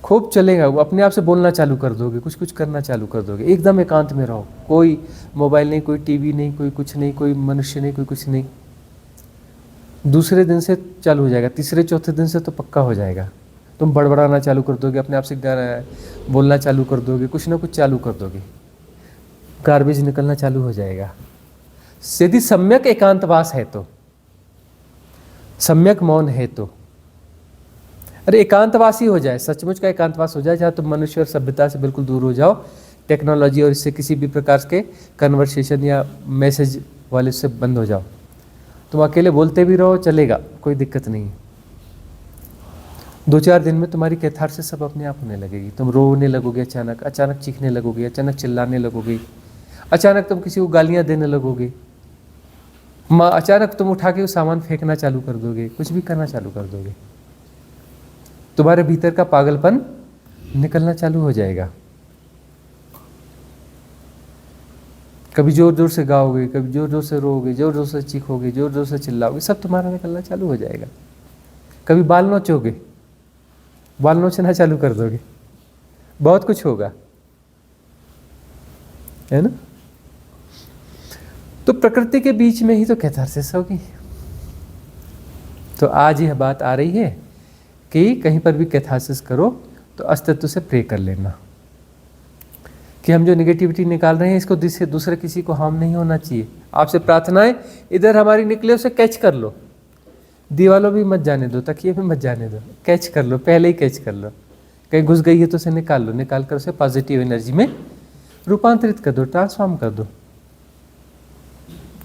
खूब चलेगा। वो अपने आप से बोलना चालू कर दोगे, कुछ कुछ करना चालू कर दोगे। एकदम एकांत में रहो, कोई मोबाइल नहीं, कोई टीवी नहीं, कोई कुछ नहीं, कोई मनुष्य नहीं, कोई कुछ नहीं। दूसरे दिन से चालू हो जाएगा, तीसरे चौथे दिन से तो पक्का हो जाएगा। तुम बड़बड़ाना चालू कर दोगे, अपने आप से बोलना चालू कर दोगे, कुछ ना कुछ चालू कर दोगे, गार्बेज निकलना चालू हो जाएगा। यदि सम्यक एकांतवास है तो, सम्यक मौन है तो, अरे एकांतवासी हो जाए, सचमुच का एकांतवास हो जाए, जहाँ तुम मनुष्य और सभ्यता से बिल्कुल दूर हो जाओ, टेक्नोलॉजी और इससे किसी भी प्रकार के कन्वर्सेशन या मैसेज वाले से बंद हो जाओ, तुम अकेले बोलते भी रहो, चलेगा, कोई दिक्कत नहीं। 2-4 दिन में तुम्हारी कैथारसिस सब अपने आप होने लगेगी। तुम रोने लगोगे, अचानक अचानक चीखने लगोगे, अचानक चिल्लाने लगोगे, अचानक तुम किसी को गालियां देने लगोगे, अचानक तुम उठा के वो सामान फेंकना चालू कर दोगे, कुछ भी करना चालू कर दोगे। तुम्हारे भीतर का पागलपन निकलना चालू हो जाएगा। कभी जोर जोर से गाओगे, कभी जोर जोर से रोओगे, जोर जोर से चीखोगे, जोर जोर से चिल्लाओगे, सब तुम्हारा निकलना चालू हो जाएगा। कभी बाल नोचोगे, बाल नोचना चालू कर दोगे, बहुत कुछ होगा, है ना। तो प्रकृति के बीच में ही तो कैथारसिस होगी। तो आज यह बात आ रही है कि कहीं पर भी कैथारसिस करो तो अस्तित्व से प्रे कर लेना कि हम जो नेगेटिविटी निकाल रहे हैं इसको दूसरे किसी को हार्म नहीं होना चाहिए। आपसे प्रार्थना है, इधर हमारी निकले उसे कैच कर लो, दीवालों भी मत जाने दो, तकिए भी मत जाने दो, कैच कर लो, पहले ही कैच कर लो। कहीं घुस गई है तो उसे निकाल लो, निकाल कर उसे पॉजिटिव एनर्जी में रूपांतरित कर दो, ट्रांसफॉर्म कर दो।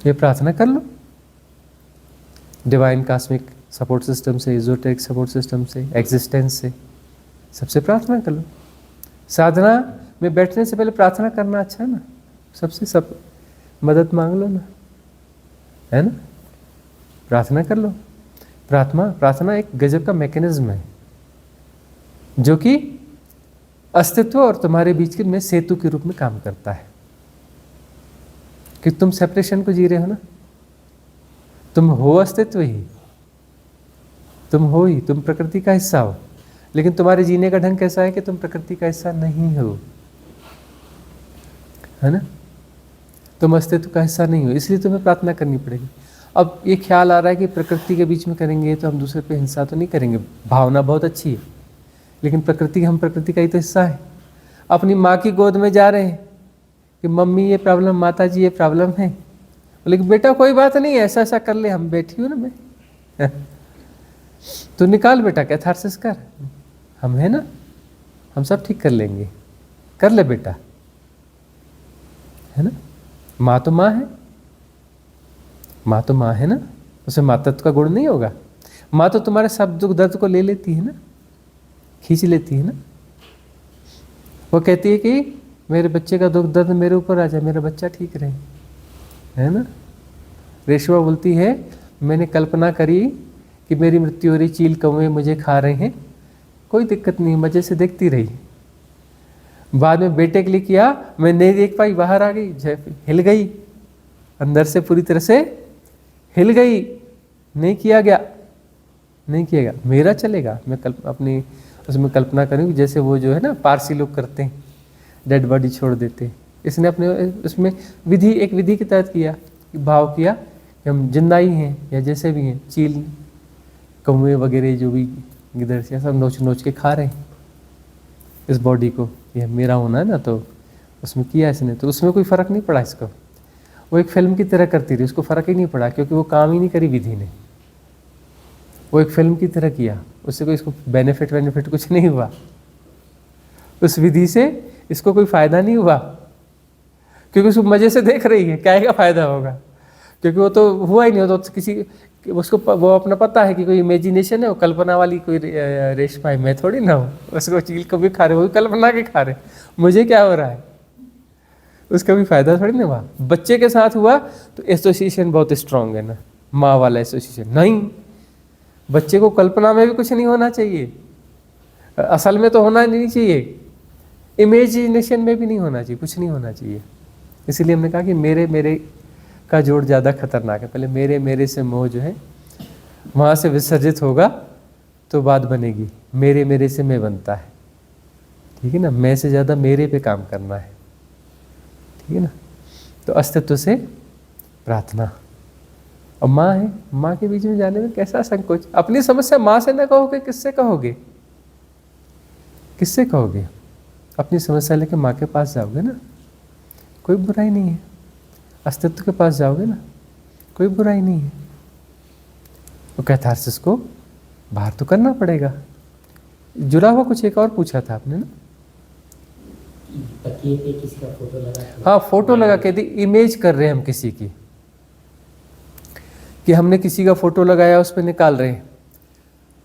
ये प्रार्थना कर लो, डिवाइन कॉस्मिक सपोर्ट सिस्टम से, एजोटेरिक सपोर्ट सिस्टम से, एग्जिस्टेंस से, सबसे प्रार्थना कर लो। साधना में बैठने से पहले प्रार्थना करना अच्छा है ना, सबसे सब मदद मांग लो ना, है ना, प्रार्थना कर लो। प्रार्थना एक गजब का मैकेनिज्म है जो कि अस्तित्व और तुम्हारे बीच में सेतु के रूप में काम करता है। कि तुम सेपरेशन को जी रहे हो ना, तुम हो अस्तित्व ही, तुम हो ही, तुम प्रकृति का हिस्सा हो, लेकिन तुम्हारे जीने का ढंग कैसा है कि तुम प्रकृति का हिस्सा नहीं हो, है ना, तुम अस्तित्व का हिस्सा नहीं हो, इसलिए तुम्हें प्रार्थना करनी पड़ेगी। अब ये ख्याल आ रहा है कि प्रकृति के बीच में करेंगे तो हम दूसरे पे हिंसा तो नहीं करेंगे, भावना बहुत अच्छी है, लेकिन हम प्रकृति का ही तो हिस्सा है। अपनी माँ की गोद में जा रहे हैं कि मम्मी ये प्रॉब्लम, माता जी ये प्रॉब्लम है, लेकिन बेटा कोई बात नहीं, ऐसा ऐसा कर ले, हम बैठी हूँ ना मैं तो निकाल बेटा, कैथारसिस कर, हम है ना, हम सब ठीक कर लेंगे, कर ले बेटा, है ना। माँ तो माँ है, माँ तो माँ है ना, उसे मातृत्व का गुण नहीं होगा। माँ तो तुम्हारे सब दुख दर्द को ले लेती है ना, खींच लेती है ना। वो कहती है कि मेरे बच्चे का दुख दर्द मेरे ऊपर आ जाए, मेरा बच्चा ठीक रहे, है ना। रेशमा बोलती है, मैंने कल्पना करी कि मेरी मृत्यु हो रही, चील कौवे मुझे खा रहे हैं, कोई दिक्कत नहीं, मजे से देखती रही। बाद में बेटे के लिए किया, मैं नहीं देख पाई, बाहर आ गई, हिल गई, अंदर से पूरी तरह से हिल गई, नहीं किया गया, नहीं किया गया, मेरा चलेगा। मैं अपनी उसमें कल्पना करूँ जैसे वो जो है ना पारसी लोग करते हैं, डेड बॉडी छोड़ देते हैं, इसने अपने उसमें एक विधि के तहत किया, भाव किया कि हम जिंदा ही हैं या जैसे भी हैं, चील कौवे वगैरह जो भी गिदड़ से सब नोच नोच के खा रहे हैं इस बॉडी को, ये मेरा होना है ना, तो उसमें किया इसने, तो उसमें कोई फ़र्क नहीं पड़ा इसको। वो एक फिल्म की तरह करती रही, उसको फ़र्क ही नहीं पड़ा, क्योंकि वो काम ही नहीं करी विधि ने, वो एक फिल्म की तरह किया, उससे कोई इसको बेनिफिट कुछ नहीं हुआ, उस विधि से इसको कोई फ़ायदा नहीं हुआ, क्योंकि उसको मज़े से देख रही है, क्या का फ़ायदा होगा, क्योंकि वो तो हुआ ही नहीं, वो तो किसी उसको वो अपना पता है कि कोई इमेजिनेशन है, वो कल्पना वाली कोई रेशमा है, मैं थोड़ी ना हूँ, उसको चील को भी खा रहे, वो कल्पना के खा रहे, मुझे क्या हो रहा है, उसका भी फायदा थोड़ी ना हुआ। बच्चे के साथ हुआ तो एसोसिएशन बहुत स्ट्रांग है ना, माँ वाला एसोसिएशन नहीं, बच्चे को कल्पना में भी कुछ नहीं होना चाहिए, असल में तो होना नहीं चाहिए, इमेजिनेशन में भी नहीं होना चाहिए, कुछ नहीं होना चाहिए। इसीलिए हमने कहा कि मेरे मेरे का जोड़ ज़्यादा खतरनाक है। पहले मेरे मेरे से मोह जो है वहाँ से विसर्जित होगा तो बात बनेगी। मेरे मेरे से मैं बनता है, ठीक है ना। मैं से ज़्यादा मेरे पे काम करना है, ठीक है ना। तो अस्तित्व से प्रार्थना। और माँ है, माँ के बीच में जाने में कैसा संकोच। अपनी समस्या माँ से ना कहोगे, किससे कहोगे, किससे कहोगे। अपनी समस्या लेके माँ के पास जाओगे ना, कोई बुराई नहीं है। अस्तित्व के पास जाओगे ना, कोई बुराई नहीं है। तो कैथारसिस को बाहर तो करना पड़ेगा। जुड़ा हुआ कुछ एक और पूछा था आपने ना, तकिए पे किसी का फोटो लगा के, हाँ फोटो लगा के दी। इमेज कर रहे हैं हम किसी की, कि हमने किसी का फोटो लगाया उस पर निकाल रहे हैं।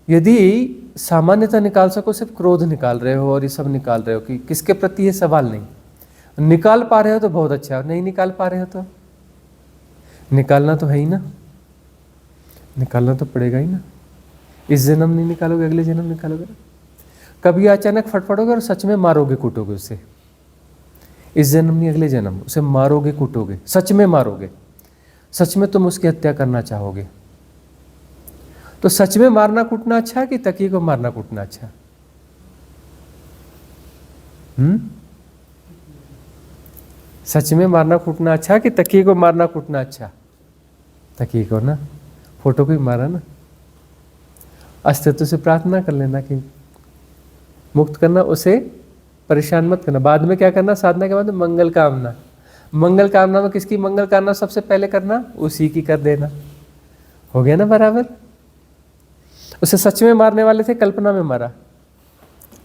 यदि सामान्यतः निकाल सको, सिर्फ क्रोध निकाल रहे हो और ये सब निकाल रहे हो कि किसके प्रति ये सवाल नहीं। निकाल पा रहे हो तो बहुत अच्छा है, नहीं निकाल पा रहे हो तो निकालना तो है ही ना, निकालना तो पड़ेगा ही ना। इस जन्म नहीं निकालोगे, अगले जन्म निकालोगे ना। कभी अचानक फटफटोगे और सच में मारोगे कूटोगे उसे। इस जन्म नहीं, अगले जन्म उसे मारोगे कूटोगे, सच में मारोगे, सच में तुम उसकी हत्या करना चाहोगे। तो सच में मारना कूटना अच्छा है कि तकिए को मारना कूटना अच्छा? सच में मारना कूटना अच्छा कि तकिए को मारना कूटना अच्छा? तकिए को ना, फोटो को ही मारा ना। अस्तित्व से प्रार्थना कर लेना कि मुक्त करना, उसे परेशान मत करना। बाद में क्या करना, साधना के बाद मंगल कामना। मंगल कामना में किसकी मंगल कामना सबसे पहले करना? उसी की कर देना। हो गया ना बराबर। उसे सच में मारने वाले थे, कल्पना में मारा,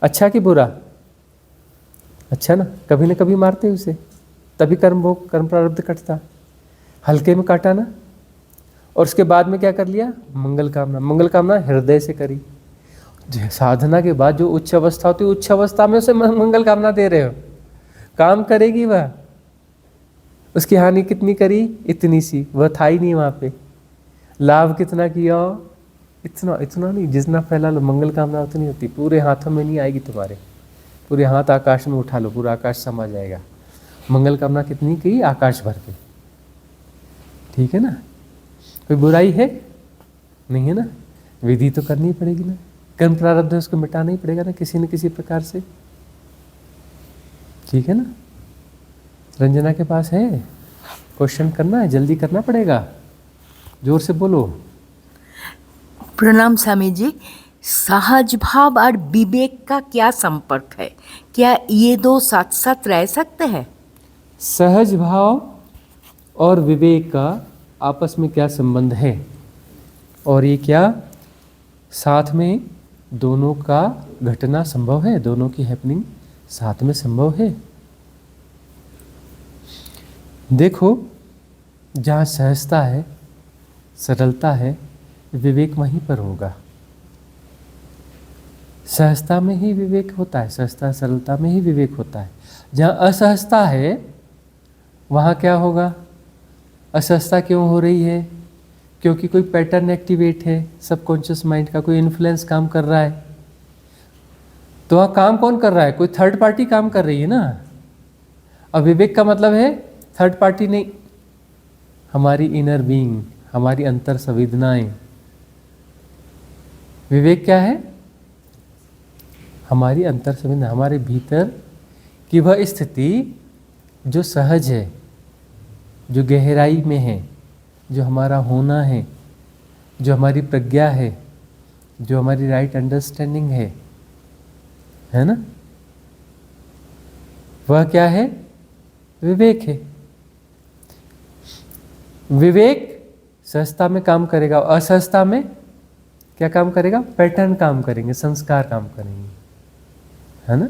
अच्छा कि बुरा? अच्छा ना, कभी न कभी मारते उसे, तभी कर्म भोग कर्म प्रारब्ध कटता। हल्के में काटा ना, और उसके बाद में क्या कर लिया? मंगल कामना। मंगल कामना हृदय से करी। साधना के बाद जो उच्च अवस्था होती है, उच्च अवस्था में उसे मंगल कामना दे रहे हो, काम करेगी वह। उसकी हानि कितनी करी? इतनी सी, वह था ही नहीं वहाँ पे। लाभ कितना किया? इतना इतना नहीं, जितना फैला लो। मंगल कामना उतनी होती, पूरे हाथों में नहीं आएगी तुम्हारे। पूरे हाथ आकाश में उठा लो, पूरा आकाश समा जाएगा। मंगल कामना कितनी की? आकाश भर के, ठीक है ना। कोई बुराई है नहीं है ना। विधि तो करनी पड़ेगी ना, कर्म प्रारब्ध है उसको मिटाना ही पड़ेगा ना, किसी न किसी प्रकार से, ठीक है ना। रंजना के पास है क्वेश्चन करना है, जल्दी करना पड़ेगा, जोर से बोलो। प्रणाम स्वामी जी। सहज भाव और विवेक का क्या संपर्क है? क्या ये दो साथ साथ रह सकते हैं? सहज भाव और विवेक का आपस में क्या संबंध है, और ये क्या साथ में दोनों का घटना संभव है? दोनों की हैपनिंग साथ में संभव है? देखो, जहाँ सहजता है, सरलता है, विवेक वहीं पर होगा। सहजता में ही विवेक होता है, सहजता सरलता में ही विवेक होता है। जहाँ असहजता है वहाँ क्या होगा? असहजता क्यों हो रही है? क्योंकि कोई पैटर्न एक्टिवेट है, सबकॉन्शियस माइंड का कोई इन्फ्लुएंस काम कर रहा है। तो वहाँ काम कौन कर रहा है? कोई थर्ड पार्टी काम कर रही है ना। अब विवेक का मतलब है थर्ड पार्टी नहीं, हमारी इनर बीइंग, हमारी अंतर संवेदनाएं। विवेक क्या है? हमारी अंतर संवेदना, हमारे भीतर की वह स्थिति जो सहज है, जो गहराई में है, जो हमारा होना है, जो हमारी प्रज्ञा है, जो हमारी राइट अंडरस्टैंडिंग है ना। वह क्या है? विवेक है। विवेक सहजता में काम करेगा, असहजता में क्या काम करेगा? पैटर्न काम करेंगे, संस्कार काम करेंगे, है ना।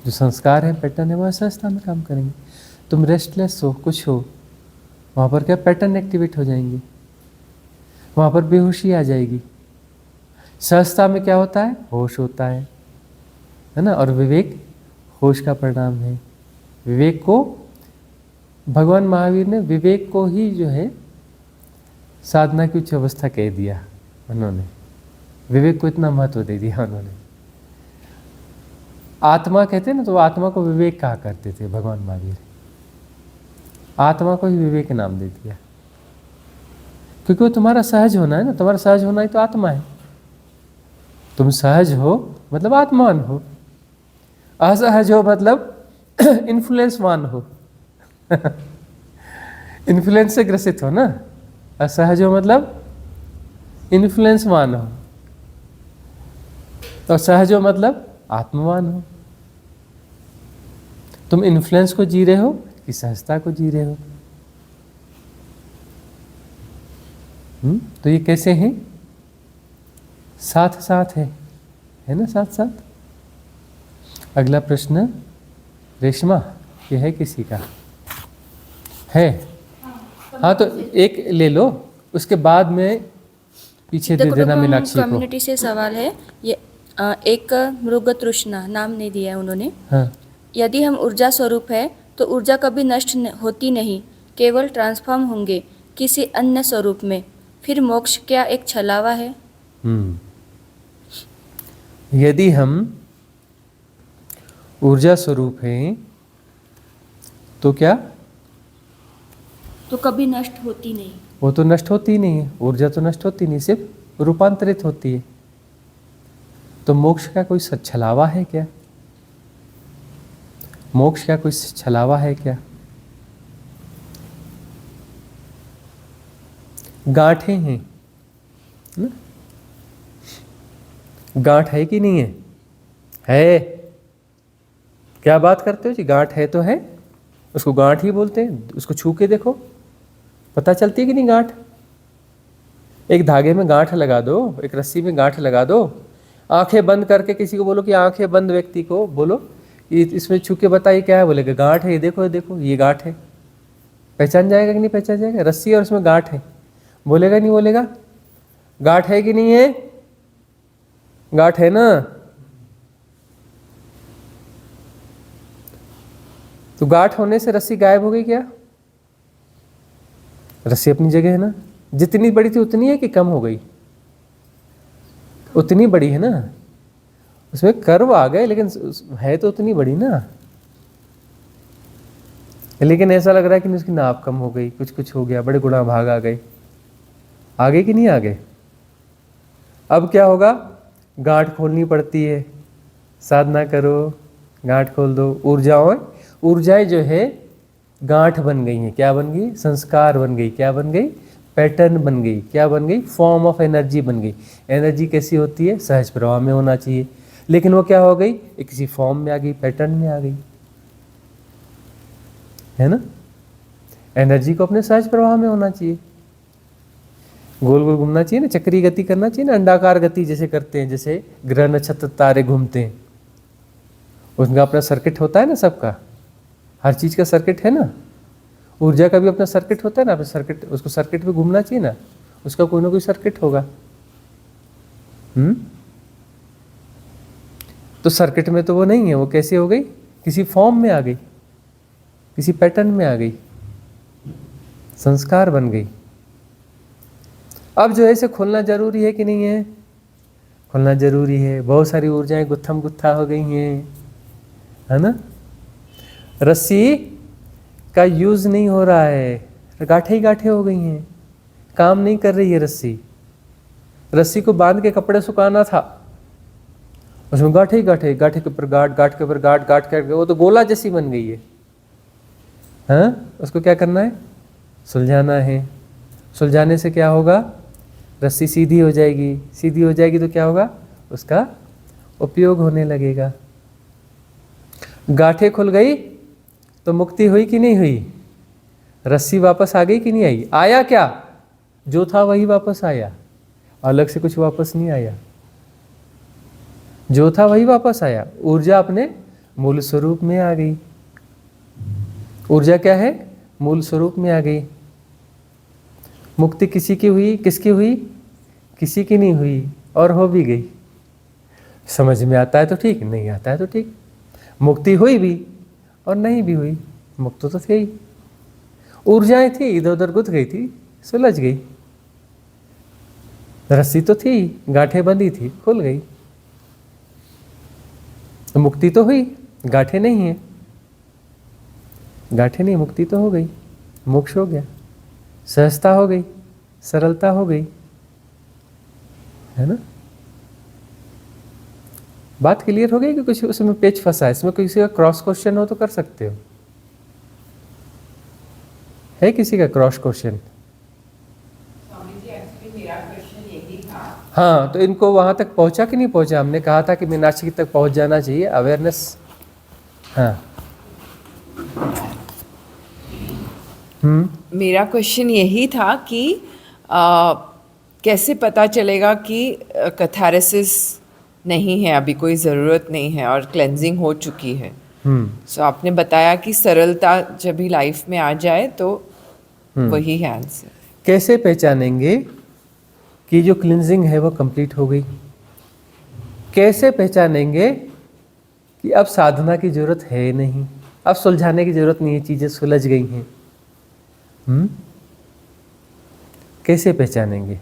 जो संस्कार है, पैटर्न है, वह असहजता में काम करेंगे। तुम रेस्टलेस हो, कुछ हो, वहाँ पर क्या पैटर्न एक्टिवेट हो जाएंगे, वहाँ पर बेहोशी आ जाएगी। सहजता में क्या होता है? होश होता है ना। और विवेक होश का परिणाम है। विवेक को भगवान महावीर ने विवेक को ही जो है साधना की उच्च अवस्था कह दिया उन्होंने। विवेक को इतना महत्व दे दिया उन्होंने, आत्मा कहते हैं ना, तो आत्मा को विवेक कहा करते थे भगवान महावीर। आत्मा को ही विवेक नाम दे दिया, क्योंकि वो तुम्हारा सहज होना है ना, तुम्हारा सहज होना ही तो आत्मा है। तुम सहज हो मतलब आत्मान हो, असहज हो मतलब इन्फ्लुएंसवान हो। इन्फ्लुएंस से ग्रसित हो ना, असहज हो मतलब इन्फ्लुएंसवान हो, और सहज हो मतलब आत्मवान हो। तुम इन्फ्लुएंस को जी रहे हो कि सहजता को जी रहे हो? तो ये कैसे हैं? साथ साथ है ना, साथ साथ। अगला प्रश्न रेशमा, ये है किसी का? है? हाँ, तो एक ले लो, उसके बाद में पीछे दे देना मीनाक्षी को। कम्युनिटी से सवाल है ये, एक मृग तृष्णा नाम नहीं दिया है उन्होंने। हाँ, यदि हम ऊर्जा स्वरूप है तो ऊर्जा कभी नष्ट होती नहीं, केवल ट्रांसफॉर्म होंगे किसी अन्य स्वरूप में, फिर मोक्ष क्या एक छलावा है? यदि हम ऊर्जा स्वरूप हैं तो क्या? तो कभी नष्ट होती नहीं। वो तो नष्ट होती ही नहीं है, ऊर्जा तो नष्ट होती नहीं, सिर्फ रूपांतरित होती है। तो मोक्ष का कोई छलावा है क्या? मोक्ष का कोई छलावा है क्या? गांठें हैं ना? गांठ है कि नहीं है? है। क्या बात करते हो जी? गांठ है तो है, उसको गांठ ही बोलते हैं। उसको छू के देखो, पता चलती है कि नहीं गांठ? एक धागे में गांठ लगा दो, एक रस्सी में गांठ लगा दो, आंखें बंद करके किसी को बोलो कि आंखें बंद व्यक्ति को बोलो इसमें छू के बताइए क्या है, बोलेगा गांठ है, ये देखो ये देखो ये गांठ है। पहचान जाएगा कि नहीं पहचान जाएगा? रस्सी और उसमें गांठ है, बोलेगा नहीं बोलेगा? गांठ है कि नहीं है? गांठ है ना? तो गांठ होने से रस्सी गायब हो गई क्या? रस्सी अपनी जगह है ना। जितनी बड़ी थी उतनी है कि कम हो गई? उतनी बड़ी है ना। उसमें कर्व आ गए लेकिन है तो उतनी बड़ी ना। लेकिन ऐसा लग रहा है कि उसकी नाप कम हो गई, कुछ कुछ हो गया, बड़े गुणा भाग आ गए। आ गए कि नहीं आ गए? अब क्या होगा? गांठ खोलनी पड़ती है, साधना करो, गांठ खोल दो। ऊर्जाएं जो है गांठ बन गई हैं। क्या बन गई? संस्कार बन गई। क्या बन गई? पैटर्न बन गई। क्या बन गई? फॉर्म ऑफ एनर्जी बन गई। एनर्जी कैसी होती है? सहज प्रवाह में होना चाहिए, लेकिन वो क्या हो गई? एक किसी फॉर्म में आ गई, पैटर्न में आ गई, है ना। एनर्जी को अपने सहज प्रवाह में होना चाहिए, गोल गोल घूमना चाहिए ना, चक्रीय गति करना चाहिए ना, अंडाकार गति जैसे करते हैं, जैसे ग्रह नक्षत्र तारे घूमते हैं, उनका अपना सर्किट होता है ना। सबका, हर चीज का सर्किट है ना। ऊर्जा का भी अपना सर्किट होता है ना, अपना सर्किट, उसको सर्किट पे घूमना चाहिए ना, उसका कोई ना कोई सर्किट होगा। तो सर्किट में तो वो नहीं है, वो कैसे हो गई? किसी फॉर्म में आ गई, किसी पैटर्न में आ गई, संस्कार बन गई। अब जो है इसे खोलना जरूरी है कि नहीं है? खोलना जरूरी है। बहुत सारी ऊर्जाएं गुत्थम गुत्था हो गई हैं, है ना। रस्सी का यूज नहीं हो रहा है, गांठे ही गांठे हो गई हैं, काम नहीं कर रही है रस्सी। रस्सी को बांध के कपड़े सुखाना था, उसमें गांठे ही गांठे, गांठे के ऊपर गांठ, गांठ के ऊपर गांठ, गांठ के वो तो गोला जैसी बन गई है। हाँ, उसको क्या करना है? सुलझाना है। सुलझाने से क्या होगा? रस्सी सीधी हो जाएगी। सीधी हो जाएगी तो क्या होगा? उसका उपयोग होने लगेगा। गांठें खुल गई तो मुक्ति हुई कि नहीं हुई? रस्सी वापस आ गई कि नहीं आई? आया क्या? जो था वही वापस आया, अलग से कुछ वापस नहीं आया। जो था वही वापस आया। ऊर्जा अपने मूल स्वरूप में आ गई। ऊर्जा क्या है? मूल स्वरूप में आ गई। मुक्ति किसी की हुई? किसकी हुई? किसी की नहीं हुई, और हो भी गई। समझ में आता है तो ठीक, नहीं आता है तो ठीक। मुक्ति हुई भी और नहीं भी हुई, मुक्त तो थी। ऊर्जाएं थी, इधर उधर गुथ गई थी, सुलझ गई। रस्सी तो थी, गांठें बंधी थी, खुल गई। तो मुक्ति तो हुई, गांठें नहीं है, गांठें नहीं, मुक्ति तो हो गई, मोक्ष हो गया, सहजता हो गई, सरलता हो गई, है ना। बात क्लियर हो गई कि कुछ उसमें पेच फंसा है? इसमें किसी का क्रॉस क्वेश्चन हो तो कर सकते हो। है किसी का क्रॉस क्वेश्चन? हाँ, तो इनको वहां तक पहुंचा कि नहीं पहुंचा? हमने कहा था कि मीनाक्षी तक पहुंच जाना चाहिए, अवेयरनेस। हाँ। मेरा क्वेश्चन यही था कि कैसे पता चलेगा कि कैथारसिस नहीं है, अभी कोई ज़रूरत नहीं है और क्लेंजिंग हो चुकी है। सो आपने बताया कि सरलता जब भी लाइफ में आ जाए तो वही है आंसर। कैसे पहचानेंगे कि जो क्लिनजिंग है वो कंप्लीट हो गई? कैसे पहचानेंगे कि अब साधना की जरूरत है नहीं, अब सुलझाने की जरूरत नहीं है, चीजें सुलझ गई हैं? कैसे पहचानेंगे?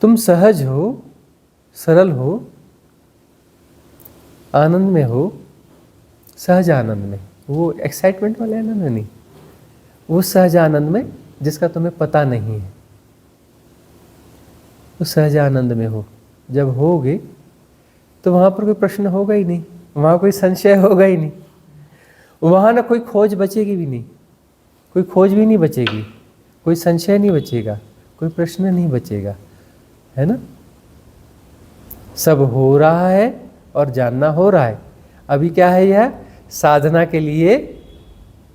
तुम सहज हो, सरल हो, आनंद में हो, सहज आनंद में, वो एक्साइटमेंट वाले आनंद में नहीं, वो सहज आनंद में जिसका तुम्हें पता नहीं है, वो सहज आनंद में हो। जब होगे तो वहां पर कोई प्रश्न होगा ही नहीं, वहां कोई संशय होगा ही नहीं, वहां ना कोई खोज बचेगी भी नहीं, कोई खोज भी नहीं बचेगी, कोई संशय नहीं बचेगा, कोई प्रश्न नहीं बचेगा, है ना। सब हो रहा है और जानना हो रहा है। अभी क्या है, यह साधना के लिए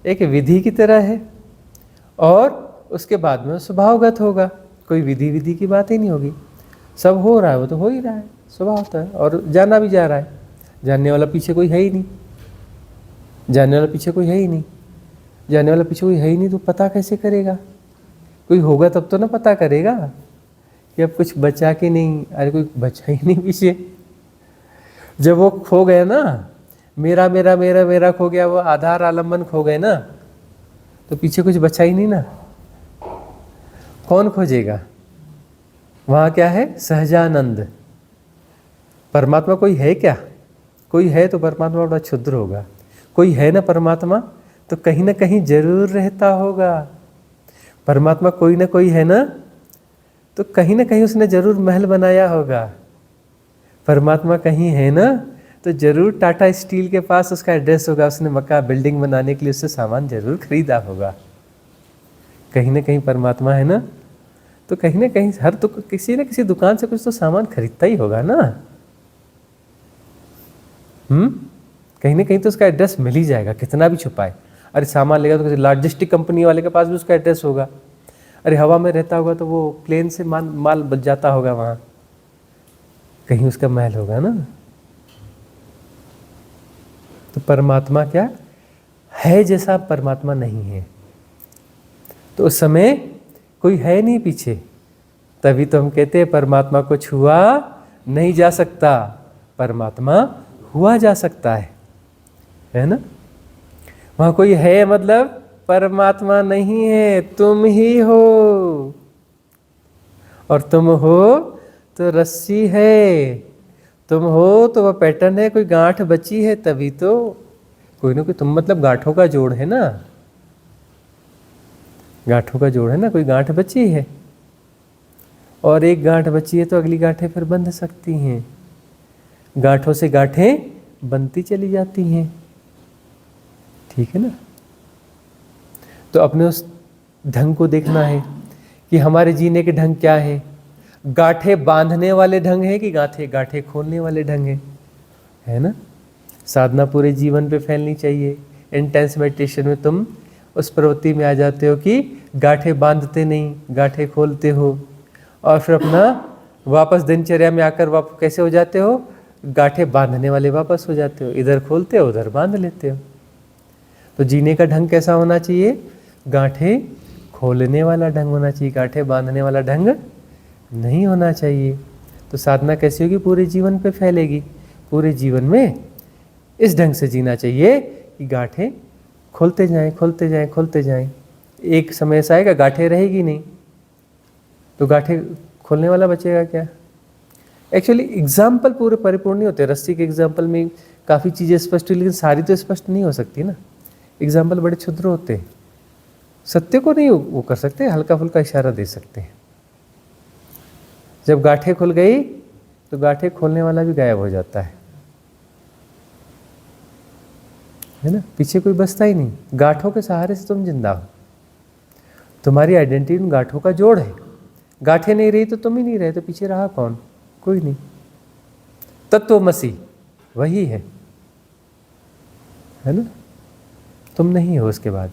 एक विधि की तरह है और उसके बाद में स्वभावगत होगा, कोई विधि की बात ही नहीं होगी। सब हो रहा है, वो तो हो ही रहा है, स्वभाव होता है, और जाना भी जा रहा है। जानने वाला पीछे कोई है ही नहीं, जानने वाला पीछे कोई है ही नहीं, जानने वाला पीछे कोई है ही नहीं, तो पता कैसे करेगा? कोई होगा तब तो ना पता करेगा कि अब कुछ बचा कि नहीं। अरे कोई बचा ही नहीं पीछे। जब वो खो गया ना, मेरा मेरा मेरा मेरा खो गया, वो आधार आलम्बन खो गए ना, तो पीछे कुछ बचा ही नहीं ना। कौन खोजेगा? वहाँ क्या है? सहजानंद। परमात्मा कोई है क्या? कोई है तो परमात्मा बड़ा क्षुद्र होगा। कोई है ना परमात्मा तो कहीं ना कहीं जरूर रहता होगा। परमात्मा कोई ना कोई है ना, तो कहीं ना कहीं उसने जरूर महल बनाया होगा। परमात्मा कहीं है ना, तो जरूर टाटा स्टील के पास उसका एड्रेस होगा, उसने मक्का बिल्डिंग बनाने के लिए उससे सामान जरूर खरीदा होगा। कहीं ना कहीं परमात्मा है ना, तो कहीं ना कहीं हर तो किसी न किसी दुकान से कुछ तो सामान खरीदता ही होगा ना। कहीं ना कहीं तो उसका एड्रेस मिल ही जाएगा, कितना भी छुपाए। अरे सामान लेगा तो किसी लॉजिस्टिक कंपनी वाले के पास भी उसका एड्रेस होगा। अरे हवा में रहता होगा तो वो प्लेन से माल बच जाता होगा, वहाँ कहीं उसका महल होगा ना। तो परमात्मा क्या है? जैसा परमात्मा नहीं है, तो उस समय कोई है नहीं पीछे। तभी तो हम कहते हैं परमात्मा को छुआ नहीं जा सकता, परमात्मा हुआ जा सकता है ना। वहाँ कोई है मतलब परमात्मा नहीं है, तुम ही हो, और तुम हो तो रस्सी है, तुम हो तो वह पैटर्न है, कोई गांठ बची है, तभी तो कोई ना कोई तुम मतलब गांठों का जोड़ है ना, गांठों का जोड़ है ना, कोई गांठ बची है, और एक गांठ बची है तो अगली गांठें फिर बंध सकती हैं। गांठों से गांठें बनती चली जाती हैं, ठीक है ना। तो अपने उस ढंग को देखना है कि हमारे जीने के ढंग क्या है। गांठें बांधने वाले ढंग है कि गांठें खोलने वाले ढंग है ना। साधना पूरे जीवन पे फैलनी चाहिए। इंटेंस मेडिटेशन में तुम उस प्रवृत्ति में आ जाते हो कि गांठें बांधते नहीं, गांठें खोलते हो, और फिर अपना वापस दिनचर्या में आकर वापस कैसे हो जाते हो? गांठें बांधने वाले वापस हो जाते हो, इधर खोलते हो उधर बांध लेते हो। तो जीने का ढंग कैसा होना चाहिए? गांठें खोलने वाला ढंग होना चाहिए, गांठें बांधने वाला ढंग नहीं होना चाहिए। तो साधना कैसी होगी? पूरे जीवन पे फैलेगी। पूरे जीवन में इस ढंग से जीना चाहिए कि गांठें खोलते जाएं, खोलते जाएं, खोलते जाएं। एक समय ऐसा आएगा गांठें रहेगी नहीं, तो गांठें खोलने वाला बचेगा क्या? एक्चुअली एग्जाम्पल पूरे परिपूर्ण नहीं होते। रस्सी के एग्जाम्पल में काफ़ी चीज़ें स्पष्ट हुई, लेकिन सारी तो स्पष्ट नहीं हो सकती ना। एग्जाम्पल बड़े क्षुद्र होते हैं, सत्य को नहीं वो कर सकते, हल्का फुल्का इशारा दे सकते हैं। जब गांठें खुल गई तो गांठें खोलने वाला भी गायब हो जाता है ना। पीछे कोई बचता ही नहीं। गांठों के सहारे से तुम जिंदा हो। तुम्हारी आइडेंटिटी उन गांठों का जोड़ है। गांठें नहीं रही तो तुम ही नहीं रहे, तो पीछे रहा कौन? कोई नहीं। तत्वमसि वही है ना। तुम नहीं हो, उसके बाद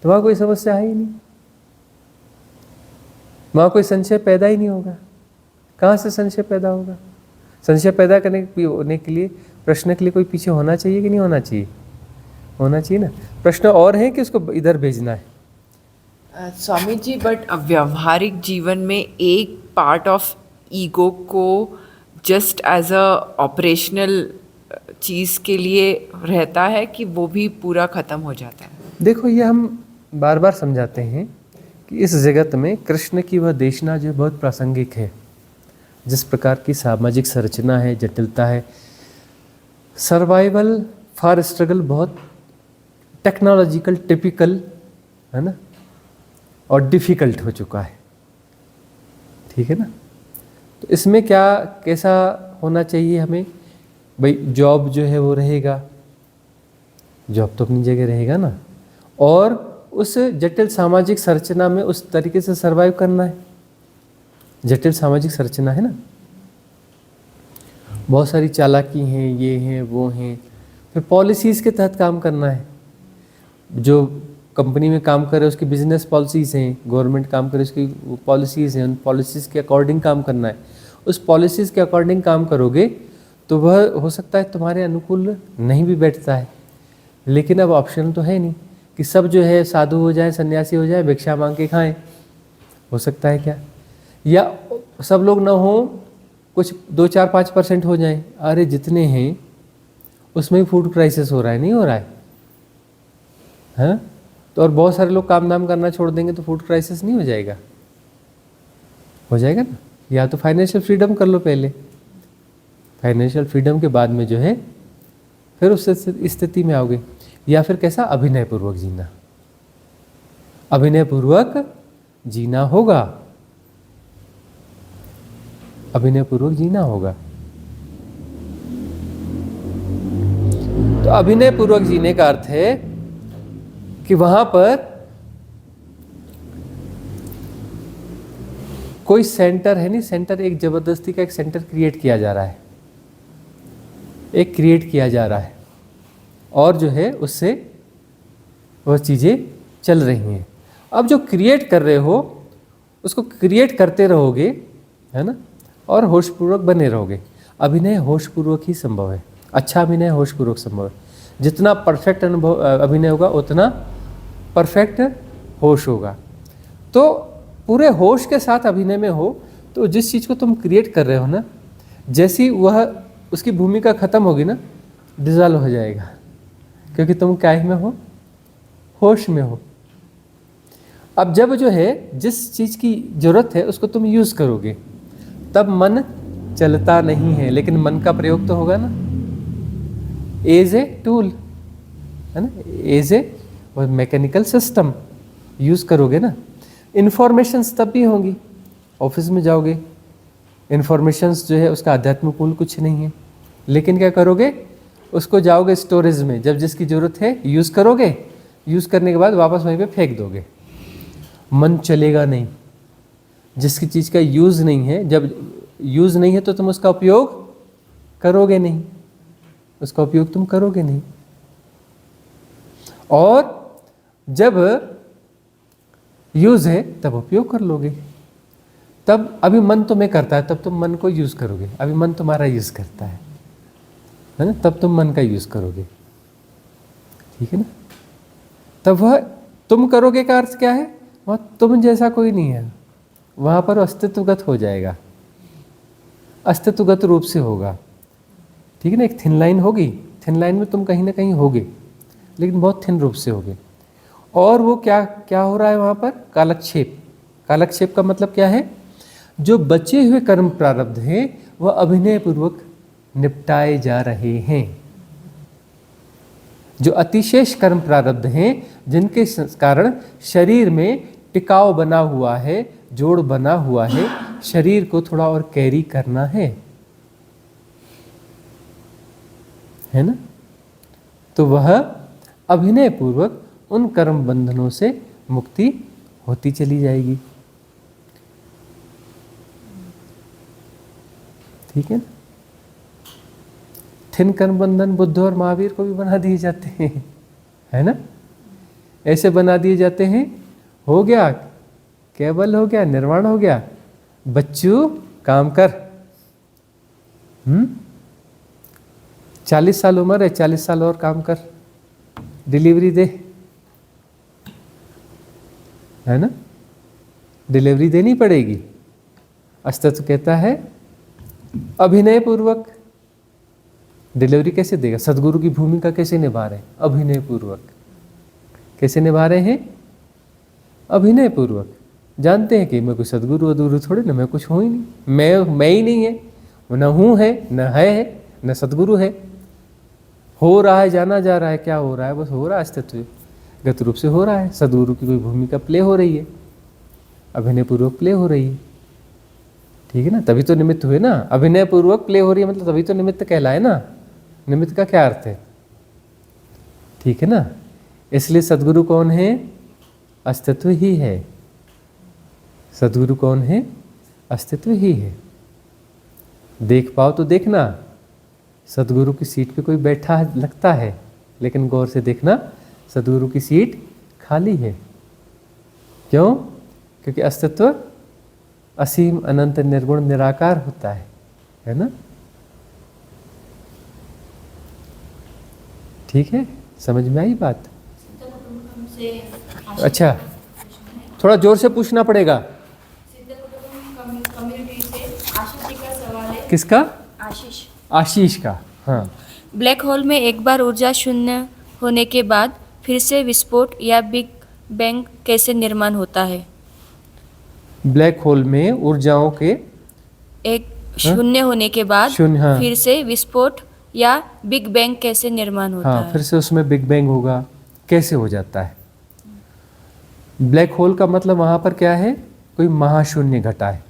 तो वहां कोई समस्या है ही नहीं, वहां कोई संशय पैदा ही नहीं होगा। कहाँ से संशय पैदा होगा? संशय पैदा होने के लिए, प्रश्न के लिए कोई पीछे होना चाहिए कि नहीं होना चाहिए? होना चाहिए ना। प्रश्न और है कि उसको इधर भेजना है? स्वामी जी, बट व्यवहारिक जीवन में एक पार्ट ऑफ ईगो को जस्ट एज अ ऑपरेशनल चीज़ के लिए रहता है कि वो भी पूरा ख़त्म हो जाता है? देखो, ये हम बार बार समझाते हैं कि इस जगत में कृष्ण की वह देशना जो बहुत प्रासंगिक है। जिस प्रकार की सामाजिक संरचना है, जटिलता है, सर्वाइवल फॉर स्ट्रगल बहुत टेक्नोलॉजिकल, टिपिकल है ना, और डिफ़िकल्ट हो चुका है। ठीक है ना। तो इसमें क्या कैसा होना चाहिए हमें? भाई जॉब जो है वो रहेगा, जॉब तो अपनी जगह रहेगा ना, और उस जटिल सामाजिक संरचना में उस तरीके से सरवाइव करना है। जटिल सामाजिक संरचना है ना, बहुत सारी चालाकी हैं, ये हैं वो हैं। फिर पॉलिसीज़ के तहत काम करना है। जो कंपनी में काम करे उसकी बिजनेस पॉलिसीज़ हैं, गवर्नमेंट काम करे उसकी पॉलिसीज़ हैं, उन पॉलिसीज़ के अकॉर्डिंग काम करना है। उस पॉलिसीज़ के अकॉर्डिंग काम करोगे तो वह हो सकता है तुम्हारे अनुकूल नहीं भी बैठता है, लेकिन अब ऑप्शन तो है नहीं कि सब जो है साधु हो जाए, सन्यासी हो जाए, भिक्षा मांग के खाएं। हो सकता है क्या? या सब लोग ना हो, कुछ 2-4-5% हो जाएं। अरे जितने हैं उसमें भी फूड क्राइसिस हो रहा है, नहीं हो रहा है? हाँ, तो और बहुत सारे लोग काम धाम करना छोड़ देंगे तो फूड क्राइसिस नहीं हो जाएगा? हो जाएगा ना। या तो फाइनेंशियल फ्रीडम कर लो पहले, फाइनेंशियल फ्रीडम के बाद में जो है फिर उस स्थिति में आओगे। या फिर कैसा? अभिनय पूर्वक जीना। अभिनय पूर्वक जीना होगा, अभिनय पूर्वक जीना होगा। तो अभिनय पूर्वक जीने का अर्थ है कि वहां पर कोई सेंटर है नहीं। सेंटर एक जबरदस्ती का एक सेंटर क्रिएट किया जा रहा है, एक क्रिएट किया जा रहा है, और जो है उससे वह चीज़ें चल रही हैं। अब जो क्रिएट कर रहे हो उसको क्रिएट करते रहोगे, है ना, और होशपूर्वक बने रहोगे। अभिनय होशपूर्वक ही संभव है। अच्छा अभिनय होशपूर्वक संभव है। जितना परफेक्ट अनुभव अभिनय होगा उतना परफेक्ट होश होगा। तो पूरे होश के साथ अभिनय में हो तो जिस चीज़ को तुम क्रिएट कर रहे हो ना, जैसी वह उसकी भूमिका खत्म होगी ना, डिजॉल्व हो जाएगा, क्योंकि तुम क्या में हो? होश में हो। अब जब जो है जिस चीज़ की जरूरत है उसको तुम यूज़ करोगे, तब मन चलता नहीं है, लेकिन मन का प्रयोग तो होगा ना, एज ए टूल, है ना, as a mechanical system use करोगे ना। इन्फॉर्मेशंस तब भी होंगी। ऑफिस में जाओगे, इन्फॉर्मेशंस जो है उसका आध्यात्मिक मूल कुछ नहीं है, लेकिन क्या करोगे? उसको जाओगे स्टोरेज में, जब जिसकी ज़रूरत है यूज़ करोगे, यूज़ करने के बाद वापस वहीं पे फेंक दोगे। मन चलेगा नहीं। जिसकी चीज़ का यूज़ नहीं है, जब यूज़ नहीं है तो तुम उसका उपयोग करोगे नहीं, उसका उपयोग तुम करोगे नहीं। और जब यूज़ है तब उपयोग कर लोगे। तब अभी मन तुम्हें करता है, तब तुम मन को यूज़ करोगे। अभी मन तुम्हारा यूज़ करता है ना, तब तुम मन का यूज़ करोगे। ठीक है ना। तब वह तुम करोगे का अर्थ क्या है? वह तुम जैसा कोई नहीं है, वहाँ पर अस्तित्वगत हो जाएगा, अस्तित्वगत रूप से होगा। ठीक है ना। एक थिन लाइन होगी, थिन लाइन में तुम कहीं ना कहीं होगे, लेकिन बहुत थिन रूप से होगे। और वो क्या क्या हो रहा है वहाँ पर? कालक्षेप। कालक्षेप का मतलब क्या है जो बचे हुए कर्म प्रारब्ध हैं वह अभिनय पूर्वक निपटाए जा रहे हैं। जो अतिशेष कर्म प्रारब्ध हैं जिनके कारण शरीर में टिकाव बना हुआ है, जोड़ बना हुआ है, शरीर को थोड़ा और कैरी करना है ना, तो वह अभिनय पूर्वक उन कर्म बंधनों से मुक्ति होती चली जाएगी। ठीक है ना। थिन कर्म बंधन बुद्ध और महावीर को भी बना दिए जाते हैं, है ना। ऐसे बना दिए जाते हैं, हो गया केवल, हो गया निर्वाण, हो गया बच्चू काम कर। 40 साल उम्र है, 40 साल और काम कर, डिलीवरी दे, है ना, डिलीवरी देनी पड़ेगी। अस्तित्व कहता है अभिनय पूर्वक डिलीवरी कैसे देगा, सदगुरु की भूमिका कैसे निभा रहे हैं, अभिनय पूर्वक। कैसे निभा रहे हैं, अभिनय पूर्वक। जानते हैं कि मैं कोई सदगुरु अधूरु थोड़े ना, मैं कुछ हूँ ही नहीं, मैं ही नहीं है, न हूँ है, न है, न सदगुरु है। हो रहा है, जाना जा रहा है, क्या हो रहा है, बस हो रहा है, अस्तित्व गत रूप से हो रहा है। सदगुरु की कोई भूमिका प्ले हो रही है, अभिनय पूर्वक प्ले हो रही है। ठीक है ना, तभी तो निमित्त हुए ना। अभिनय पूर्वक प्ले हो रही है मतलब तभी तो निमित्त कहलाए ना। निमित्त का क्या अर्थ है, ठीक है ना। इसलिए सदगुरु कौन है, अस्तित्व ही है। सदगुरु कौन है, अस्तित्व ही है। देख पाओ तो देखना, सदगुरु की सीट पे कोई बैठा लगता है, लेकिन गौर से देखना सदगुरु की सीट खाली है। क्यों? क्योंकि अस्तित्व असीम अनंत निर्गुण निराकार होता है ना। ठीक है, समझ में आई बात? अच्छा, थोड़ा जोर से पूछना पड़ेगा। किसका? आशीष का। हाँ। ब्लैक होल में एक बार ऊर्जा शून्य होने के बाद फिर से विस्फोट या बिग बैंग कैसे निर्माण होता है? ब्लैक होल में ऊर्जाओं के एक शून्य होने के बाद शून्य, हाँ। फिर से विस्फोट या बिग बैंग कैसे निर्माण होता हाँ, है? फिर से उसमें बिग बैंग होगा, कैसे हो जाता है? ब्लैक होल का मतलब वहां पर क्या है, कोई महाशून्य घटा है।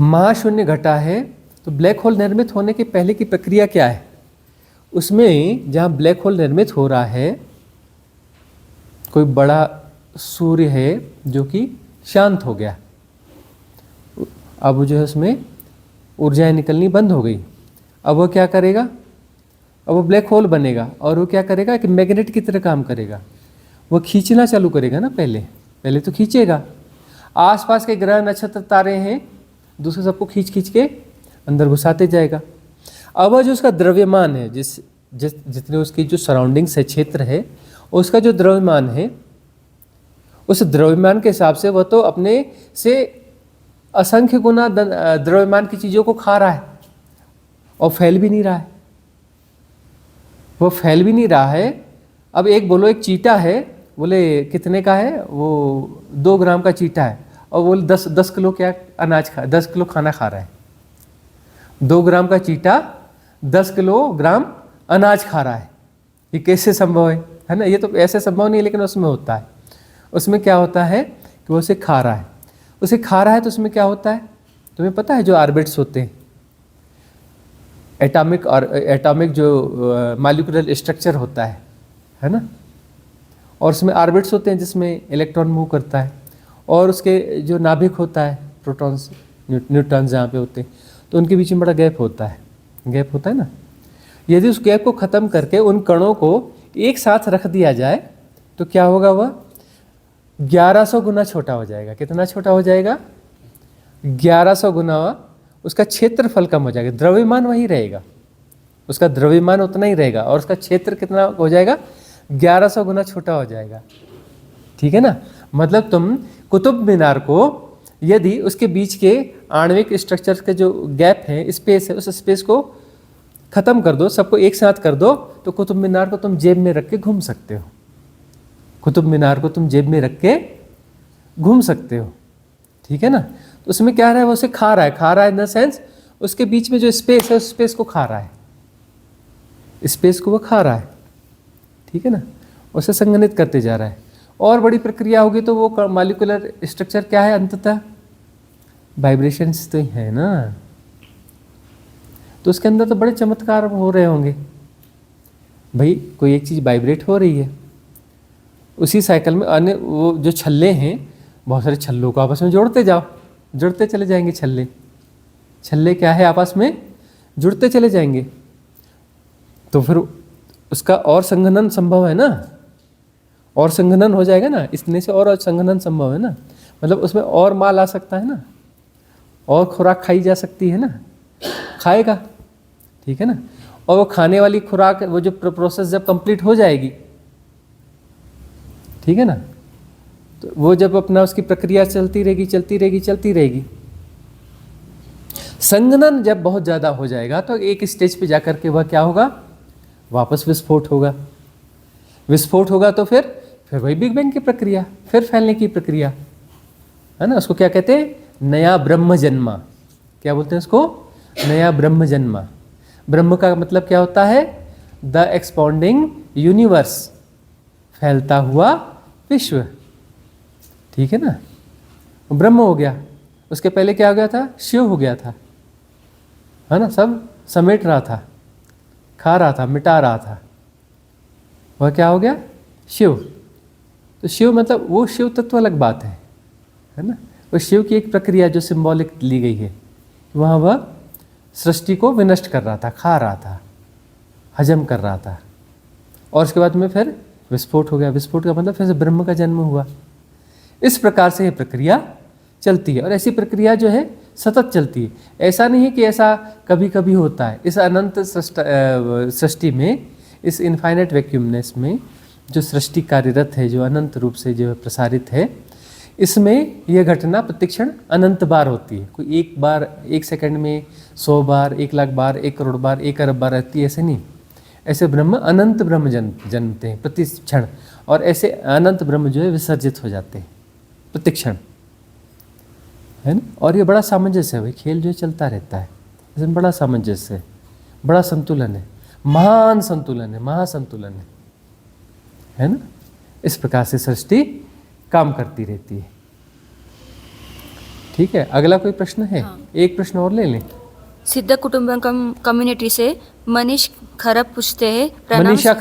महाशून्य घटा है तो ब्लैक होल निर्मित होने के पहले की प्रक्रिया क्या है? उसमें जहाँ ब्लैक होल निर्मित हो रहा है, कोई बड़ा सूर्य है जो कि शांत हो गया, अब वो जो है उसमें ऊर्जाएं निकलनी बंद हो गई। अब वो क्या करेगा, अब वो ब्लैक होल बनेगा और वो क्या करेगा कि मैग्नेट की तरह काम करेगा। वो खींचना चालू करेगा ना, पहले तो खींचेगा। आसपास के ग्रह नक्षत्र तारे हैं, दूसरे सबको खींच खींच के अंदर घुसाते जाएगा। अब जो उसका द्रव्यमान है, जितने उसकी जो सराउंडिंग्स है, क्षेत्र है, उसका जो द्रव्यमान है, उस द्रव्यमान के हिसाब से वह तो अपने से असंख्य गुना द्रव्यमान की चीज़ों को खा रहा है और फैल भी नहीं रहा है। वो फैल भी नहीं रहा है। अब एक बोलो, एक चीटा है, बोले कितने का है वो, 2 ग्राम का चीटा है, और बोले 10 किलो क्या अनाज 10 किलो खाना खा रहा है। 2 ग्राम का चीटा 10 किलोग्राम अनाज खा रहा है। ये कैसे संभव है ना? ये तो ऐसे संभव नहीं है, लेकिन उसमें होता है। उसमें क्या होता है कि वो उसे खा रहा है। उसे खा रहा है तो उसमें क्या होता है, तुम्हें पता है? जो ऑर्बिट्स होते हैं, एटॉमिक जो मॉलिक्यूलर स्ट्रक्चर होता है ना, और उसमें ऑर्बिट्स होते हैं जिसमें इलेक्ट्रॉन मूव करता है, और उसके जो नाभिक होता है, प्रोटॉन्स न्यूट्रॉन्स जहाँ पे होते हैं, तो उनके बीच में बड़ा गैप होता है ना। यदि उस गैप को ख़त्म करके उन कणों को एक साथ रख दिया जाए तो क्या होगा, वह 1100 गुना छोटा हो जाएगा। कितना छोटा हो जाएगा? 1100 गुना उसका क्षेत्रफल कम हो जाएगा। द्रव्यमान वही रहेगा, उसका द्रव्यमान उतना ही रहेगा, और उसका क्षेत्र कितना हो जाएगा? 1100 गुना छोटा हो जाएगा। ठीक है ना। मतलब तुम कुतुब मीनार को यदि उसके बीच के आणविक स्ट्रक्चर के जो गैप है, स्पेस है, उस स्पेस को ख़त्म कर दो, सबको एक साथ कर दो, तो कुतुब मीनार को तुम जेब में रख के घूम सकते हो। कुतुब मीनार को तुम जेब में रख के घूम सकते हो। ठीक है ना। तो उसमें क्या रहा है, वो उसे खा रहा है इन द सेंस उसके बीच में जो स्पेस है उस स्पेस को खा रहा है, स्पेस को वो खा रहा है, ठीक है ना, उसे संघनित करते जा रहा है। और बड़ी प्रक्रिया होगी तो वो मॉलिक्यूलर स्ट्रक्चर क्या है, अंततः वाइब्रेशंस तो है ना, तो उसके अंदर तो बड़े चमत्कार हो रहे होंगे भाई। कोई एक चीज़ वाइब्रेट हो रही है, उसी साइकिल में अन्य वो जो छल्ले हैं, बहुत सारे छल्लों को आपस में जोड़ते जाओ, जुड़ते चले जाएंगे छल्ले। छल्ले क्या है, आपस में जुड़ते चले जाएंगे, तो फिर उसका और संघनन संभव है ना, और संघनन हो जाएगा ना, इतने से और संघनन संभव है ना, मतलब उसमें और माल आ सकता है ना, और खुराक खाई जा सकती है ना, खाएगा, ठीक है ना। और वो खाने वाली खुराक, वो जो प्रोसेस जब कंप्लीट हो जाएगी, ठीक है ना, तो वो जब अपना उसकी प्रक्रिया चलती रहेगी। संघनन जब बहुत ज़्यादा हो जाएगा तो एक स्टेज पे जाकर के वह क्या होगा, वापस विस्फोट होगा तो फिर वही बिग बैंग की प्रक्रिया, फिर फैलने की प्रक्रिया है ना। उसको क्या कहते हैं, नया ब्रह्म जन्मा। क्या बोलते हैं उसको, नया ब्रह्म जन्मा। ब्रह्म का मतलब क्या होता है, द एक्सपाउंडिंग यूनिवर्स, फैलता हुआ विश्व, ठीक है ना। ब्रह्म हो गया, उसके पहले क्या हो गया था, शिव हो गया था, है ना। सब समेट रहा था, खा रहा था, मिटा रहा था, वह क्या हो गया, शिव। तो शिव मतलब वो शिव तत्व अलग बात है ना। वो शिव की एक प्रक्रिया जो सिंबॉलिक ली गई है, वहाँ वह सृष्टि को विनष्ट कर रहा था, खा रहा था, हजम कर रहा था, और उसके बाद में फिर विस्फोट हो गया। विस्फोट का मतलब फिर से ब्रह्म का जन्म हुआ। इस प्रकार से यह प्रक्रिया चलती है, और ऐसी प्रक्रिया जो है सतत चलती है। ऐसा नहीं है कि ऐसा कभी कभी होता है। इस अनंत सृष्टि में, इस इनफाइनाइट वैक्यूमनेस में जो सृष्टि कार्यरत है, जो अनंत रूप से जो प्रसारित है, इसमें यह घटना प्रतिक्षण अनंत बार होती है। कोई एक बार, एक सेकंड में 100 बार, 1 लाख बार, 1 करोड़ बार, 1 अरब बार रहती है, ऐसे नहीं। ऐसे ब्रह्म अनंत ब्रह्म जन्मते हैं प्रति क्षण, और ऐसे अनंत ब्रह्म जो है विसर्जित हो जाते हैं प्रति क्षण, है ना। और ये बड़ा सामंजस्य है भाई, खेल जो चलता रहता है, इसमें बड़ा सामंजस्य है, बड़ा संतुलन है, महान संतुलन है, महासंतुलन है ना। इस प्रकार से सृष्टि काम करती रहती है। ठीक है, अगला कोई प्रश्न है? हाँ। एक प्रश्न और ले लें। सिद्ध कुटुंबकम कम्युनिटी से मनीष खरब पूछते हैं, मनीषा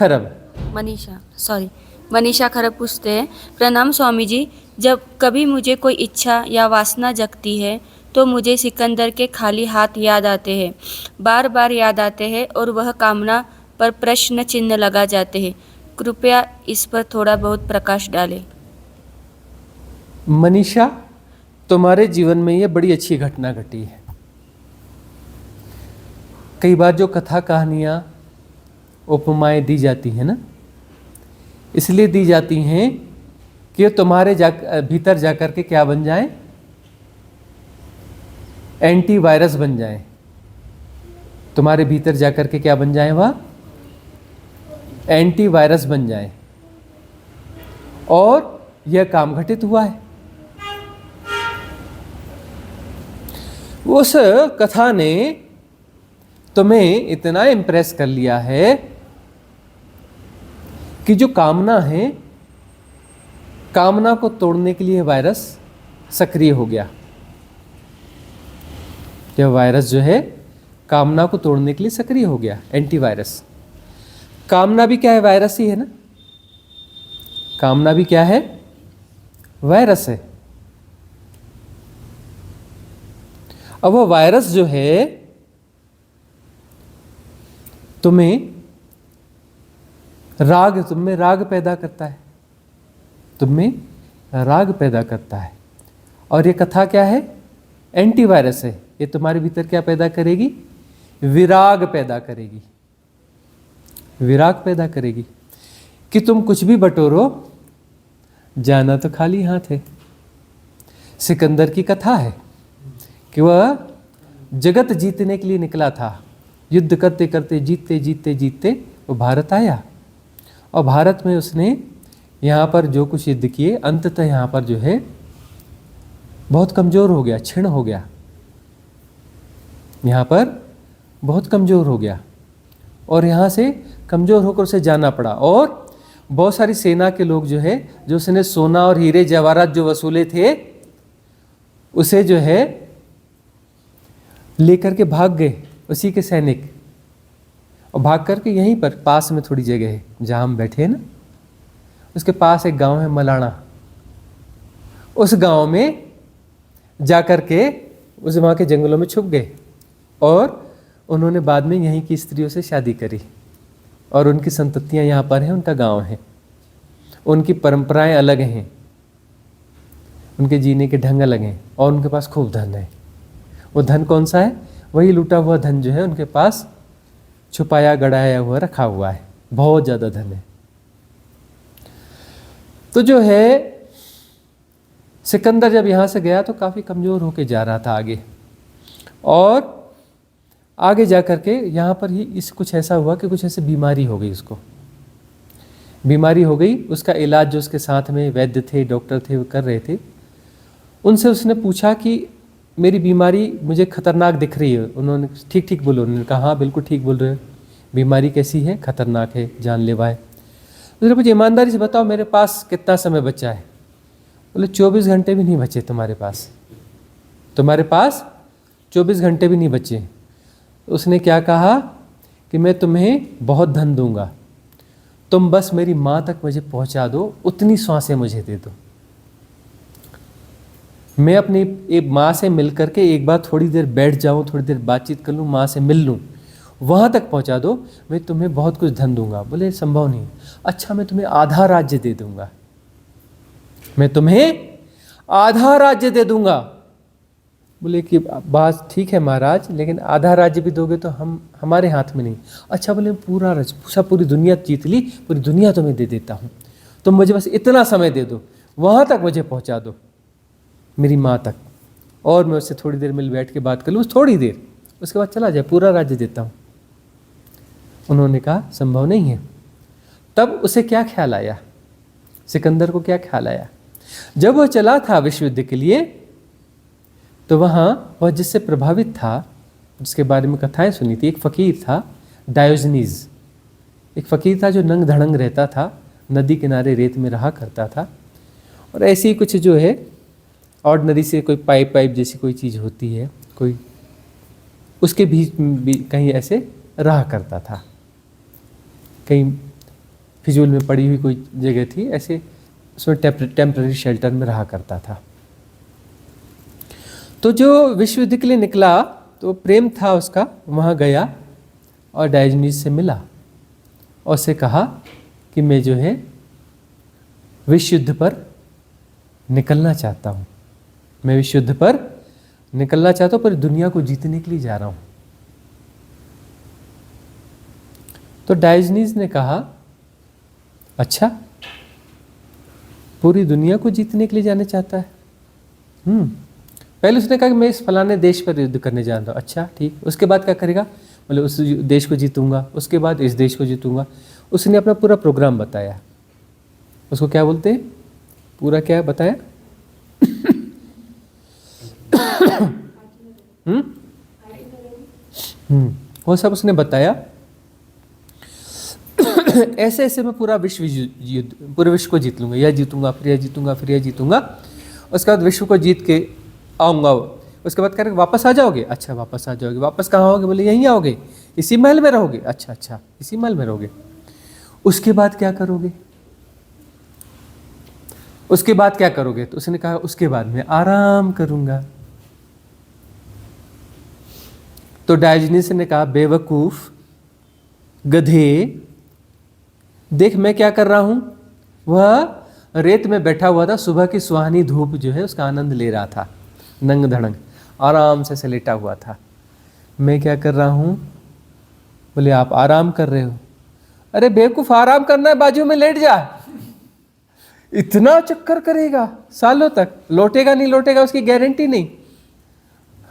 खरब पूछते हैं, प्रणाम स्वामी जी। जब कभी मुझे कोई इच्छा या वासना जगती है तो मुझे सिकंदर के खाली हाथ याद आते हैं, बार बार याद आते हैं, और वह कामना पर प्रश्न चिन्ह लगा जाते हैं। कृपया इस पर थोड़ा बहुत प्रकाश डालें। मनीषा, तुम्हारे जीवन में ये बड़ी अच्छी घटना घटी है। कई बार जो कथा कहानियाँ, उपमाएं दी जाती हैं ना, इसलिए दी जाती हैं कि तुम्हारे भीतर जाकर के क्या बन जाए, एंटीवायरस बन जाए। तुम्हारे भीतर जाकर के क्या बन जाए, वह एंटीवायरस बन जाए। और यह काम घटित हुआ है। उस कथा ने तुम्हें इतना इम्प्रेस कर लिया है कि जो कामना है, कामना को तोड़ने के लिए वायरस सक्रिय हो गया। यह वायरस जो है कामना को तोड़ने के लिए सक्रिय हो गया, एंटीवायरस। कामना भी क्या है, वायरस ही है ना। कामना भी क्या है, वायरस है। अब वह वायरस जो है तुम में राग पैदा करता है, तुम में राग पैदा करता है। और ये कथा क्या है, एंटीवायरस है। ये तुम्हारे भीतर क्या पैदा करेगी, विराग पैदा करेगी। विराग पैदा करेगी कि तुम कुछ भी बटोरो, जाना तो खाली हाथ है। सिकंदर की कथा है कि वह जगत जीतने के लिए निकला था। युद्ध करते करते जीतते जीतते जीतते वो भारत आया, और भारत में उसने यहाँ पर जो कुछ युद्ध किए, अंततः यहाँ पर जो है बहुत कमज़ोर हो गया, क्षीण हो गया, यहाँ पर बहुत कमज़ोर हो गया और यहाँ से कमज़ोर होकर उसे जाना पड़ा। और बहुत सारी सेना के लोग जो है, जो उसने सोना और हीरे जवाहरात जो वसूले थे, उसे जो है लेकर के भाग गए उसी के सैनिक। और भाग करके यहीं पर पास में थोड़ी जगह है जहाँ हम बैठे हैं ना, उसके पास एक गांव है मलाना। उस गांव में जाकर के उस वहाँ के जंगलों में छुप गए और उन्होंने बाद में यहीं की स्त्रियों से शादी करी और उनकी संततियाँ यहाँ पर हैं, उनका गांव है, उनकी परंपराएं अलग हैं, उनके जीने के ढंग अलग हैं और उनके पास खूब धन है। वो धन कौन सा है? वही लूटा हुआ धन जो है उनके पास छुपाया गड़ाया हुआ रखा हुआ है, बहुत ज़्यादा धन है। तो जो है सिकंदर जब यहाँ से गया तो काफ़ी कमज़ोर होके जा रहा था आगे, और आगे जा कर के यहाँ पर ही इस कुछ ऐसा हुआ कि कुछ ऐसे बीमारी हो गई, उसको बीमारी हो गई। उसका इलाज जो उसके साथ में वैद्य थे, डॉक्टर थे, वो कर रहे थे। उनसे उसने पूछा कि मेरी बीमारी मुझे खतरनाक दिख रही है। उन्होंने ठीक ठीक बोलो, उन्होंने कहा हाँ बिल्कुल ठीक बोल रहे हो, बीमारी कैसी है? खतरनाक है, जानलेवा है। उसने मुझे ईमानदारी से बताओ मेरे पास कितना समय बचा है? बोले 24 घंटे भी नहीं बचे तुम्हारे पास, तुम्हारे पास 24 घंटे भी नहीं बचे। उसने क्या कहा कि मैं तुम्हें बहुत धन दूंगा, तुम बस मेरी माँ तक मुझे पहुँचा दो, उतनी सांसें मुझे दे दो। मैं अपनी एक माँ से मिल करके एक बार थोड़ी देर बैठ जाऊँ, थोड़ी देर बातचीत कर लूँ, माँ से मिल लूँ, वहाँ तक पहुँचा दो, मैं तुम्हें बहुत कुछ धन दूंगा। बोले संभव नहीं। अच्छा मैं तुम्हें आधा राज्य दे दूंगा, मैं तुम्हें आधा राज्य दे दूंगा। बोले कि बात ठीक है महाराज, लेकिन आधा राज्य भी दोगे तो हमारे हाथ में नहीं। अच्छा बोले पूरा राज्य, पूरी दुनिया जीत ली, पूरी दुनिया तुम्हें दे देता हूँ, तुम मुझे बस इतना समय दे दो, वहाँ तक मुझे पहुँचा दो मेरी माँ तक, और मैं उससे थोड़ी देर मिल बैठ के बात कर लूँ, थोड़ी देर, उसके बाद चला जाए, पूरा राज्य देता हूँ। उन्होंने कहा संभव नहीं है। तब उसे क्या ख्याल आया, सिकंदर को क्या ख्याल आया? जब वह चला था विश्व युद्ध के लिए तो वहाँ वह जिससे प्रभावित था, जिसके बारे में कथाएं सुनी थी, एक फ़कीर था डायोजनीज। एक फ़कीर था जो नंग धड़ंग रहता था, नदी किनारे रेत में रहा करता था, और ऐसे ही कुछ जो है ऑर्डनरी से कोई पाइप जैसी कोई चीज़ होती है, कोई उसके भी कहीं ऐसे रहा करता था, कहीं फिजूल में पड़ी हुई कोई जगह थी, ऐसे उसमें टेम्पररी शेल्टर में रहा करता था। तो जो विश्व युद्ध के लिए निकला तो प्रेम था उसका, वहाँ गया और डायोजनीज से मिला और उससे कहा कि मैं जो है विश्व युद्ध पर निकलना चाहता हूँ, मैं विश्व युद्ध पर निकलना चाहता हूँ, पर दुनिया को जीतने के लिए जा रहा हूँ। तो डायोजनीज ने कहा अच्छा पूरी दुनिया को जीतने के लिए जाना चाहता है? पहले उसने कहा कि मैं इस फलाने देश पर युद्ध करने जा रहा हूँ। अच्छा ठीक, उसके बाद क्या करेगा? बोले उस देश को जीतूंगा, उसके बाद इस देश को जीतूंगा। उसने अपना पूरा प्रोग्राम बताया। उसको क्या बोलते हैं? पूरा क्या बताया? वो सब उसने बताया। ऐसे ऐसे मैं पूरा विश्व युद्ध, पूरे विश्व को जीत लूंगा, यह जीतूंगा, फिर यह जीतूंगा, फिर यह जीतूंगा, उसके बाद विश्व को जीत के आऊँगा। उसके बाद कह रहे वापस आ जाओगे? अच्छा वापस आ जाओगे। वापस कहाँ आओगे? बोले यहीं आओगे, इसी महल में रहोगे। अच्छा अच्छा इसी महल में रहोगे। उसके बाद क्या करोगे? उसके बाद क्या करोगे? तो उसने कहा उसके बाद मैं आराम करूंगा। तो डायोजनीस ने कहा बेवकूफ, गधे, देख मैं क्या कर रहा हूं। वह रेत में बैठा हुआ था, सुबह की सुहानी धूप जो है उसका आनंद ले रहा था, नंग धड़ंग आराम से लेटा हुआ था। मैं क्या कर रहा हूं? बोले आप आराम कर रहे हो। अरे बेवकूफ, आराम करना है बाजू में लेट जा। इतना चक्कर करेगा सालों तक, लौटेगा नहीं लौटेगा उसकी गारंटी नहीं।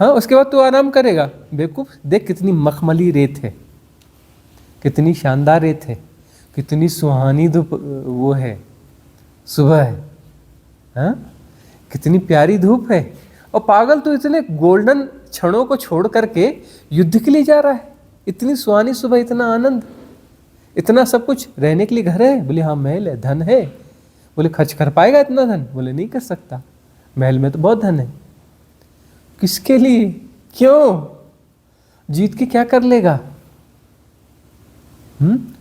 हाँ उसके बाद तू आराम करेगा। बेवकूफ, देख कितनी मखमली रेत है, कितनी शानदार रेत है, कितनी सुहानी धूप वो है, सुबह है, हाँ कितनी प्यारी धूप है। और पागल तो इतने गोल्डन क्षणों को छोड़ करके युद्ध के लिए जा रहा है। इतनी सुहानी सुबह, इतना आनंद, इतना सब कुछ, रहने के लिए घर है, बोले हाँ महल है, धन है, बोले खर्च कर पाएगा इतना धन, बोले नहीं कर सकता, महल में तो बहुत धन है। किसके लिए, क्यों, जीत के क्या कर लेगा?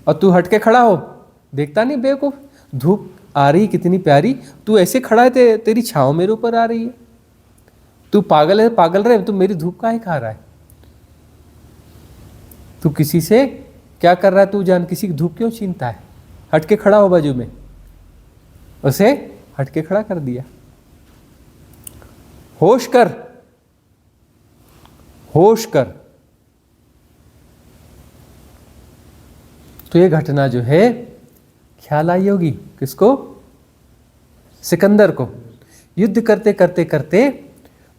और तू हट के खड़ा हो, देखता नहीं बेवकूफ, धूप आ रही कितनी प्यारी, तू ऐसे खड़ा है, तेरी छांव मेरे ऊपर आ रही है, तू पागल है, पागल रहे, तू मेरी धूप काहे खा रहा है? तू किसी से क्या कर रहा है, तू जान, किसी की धूप क्यों छीनता है? हट के खड़ा हो बाजू में। उसे हट के खड़ा कर दिया। होश कर, होश कर। तो ये घटना जो है ख्याल आई होगी किसको? सिकंदर को। युद्ध करते करते करते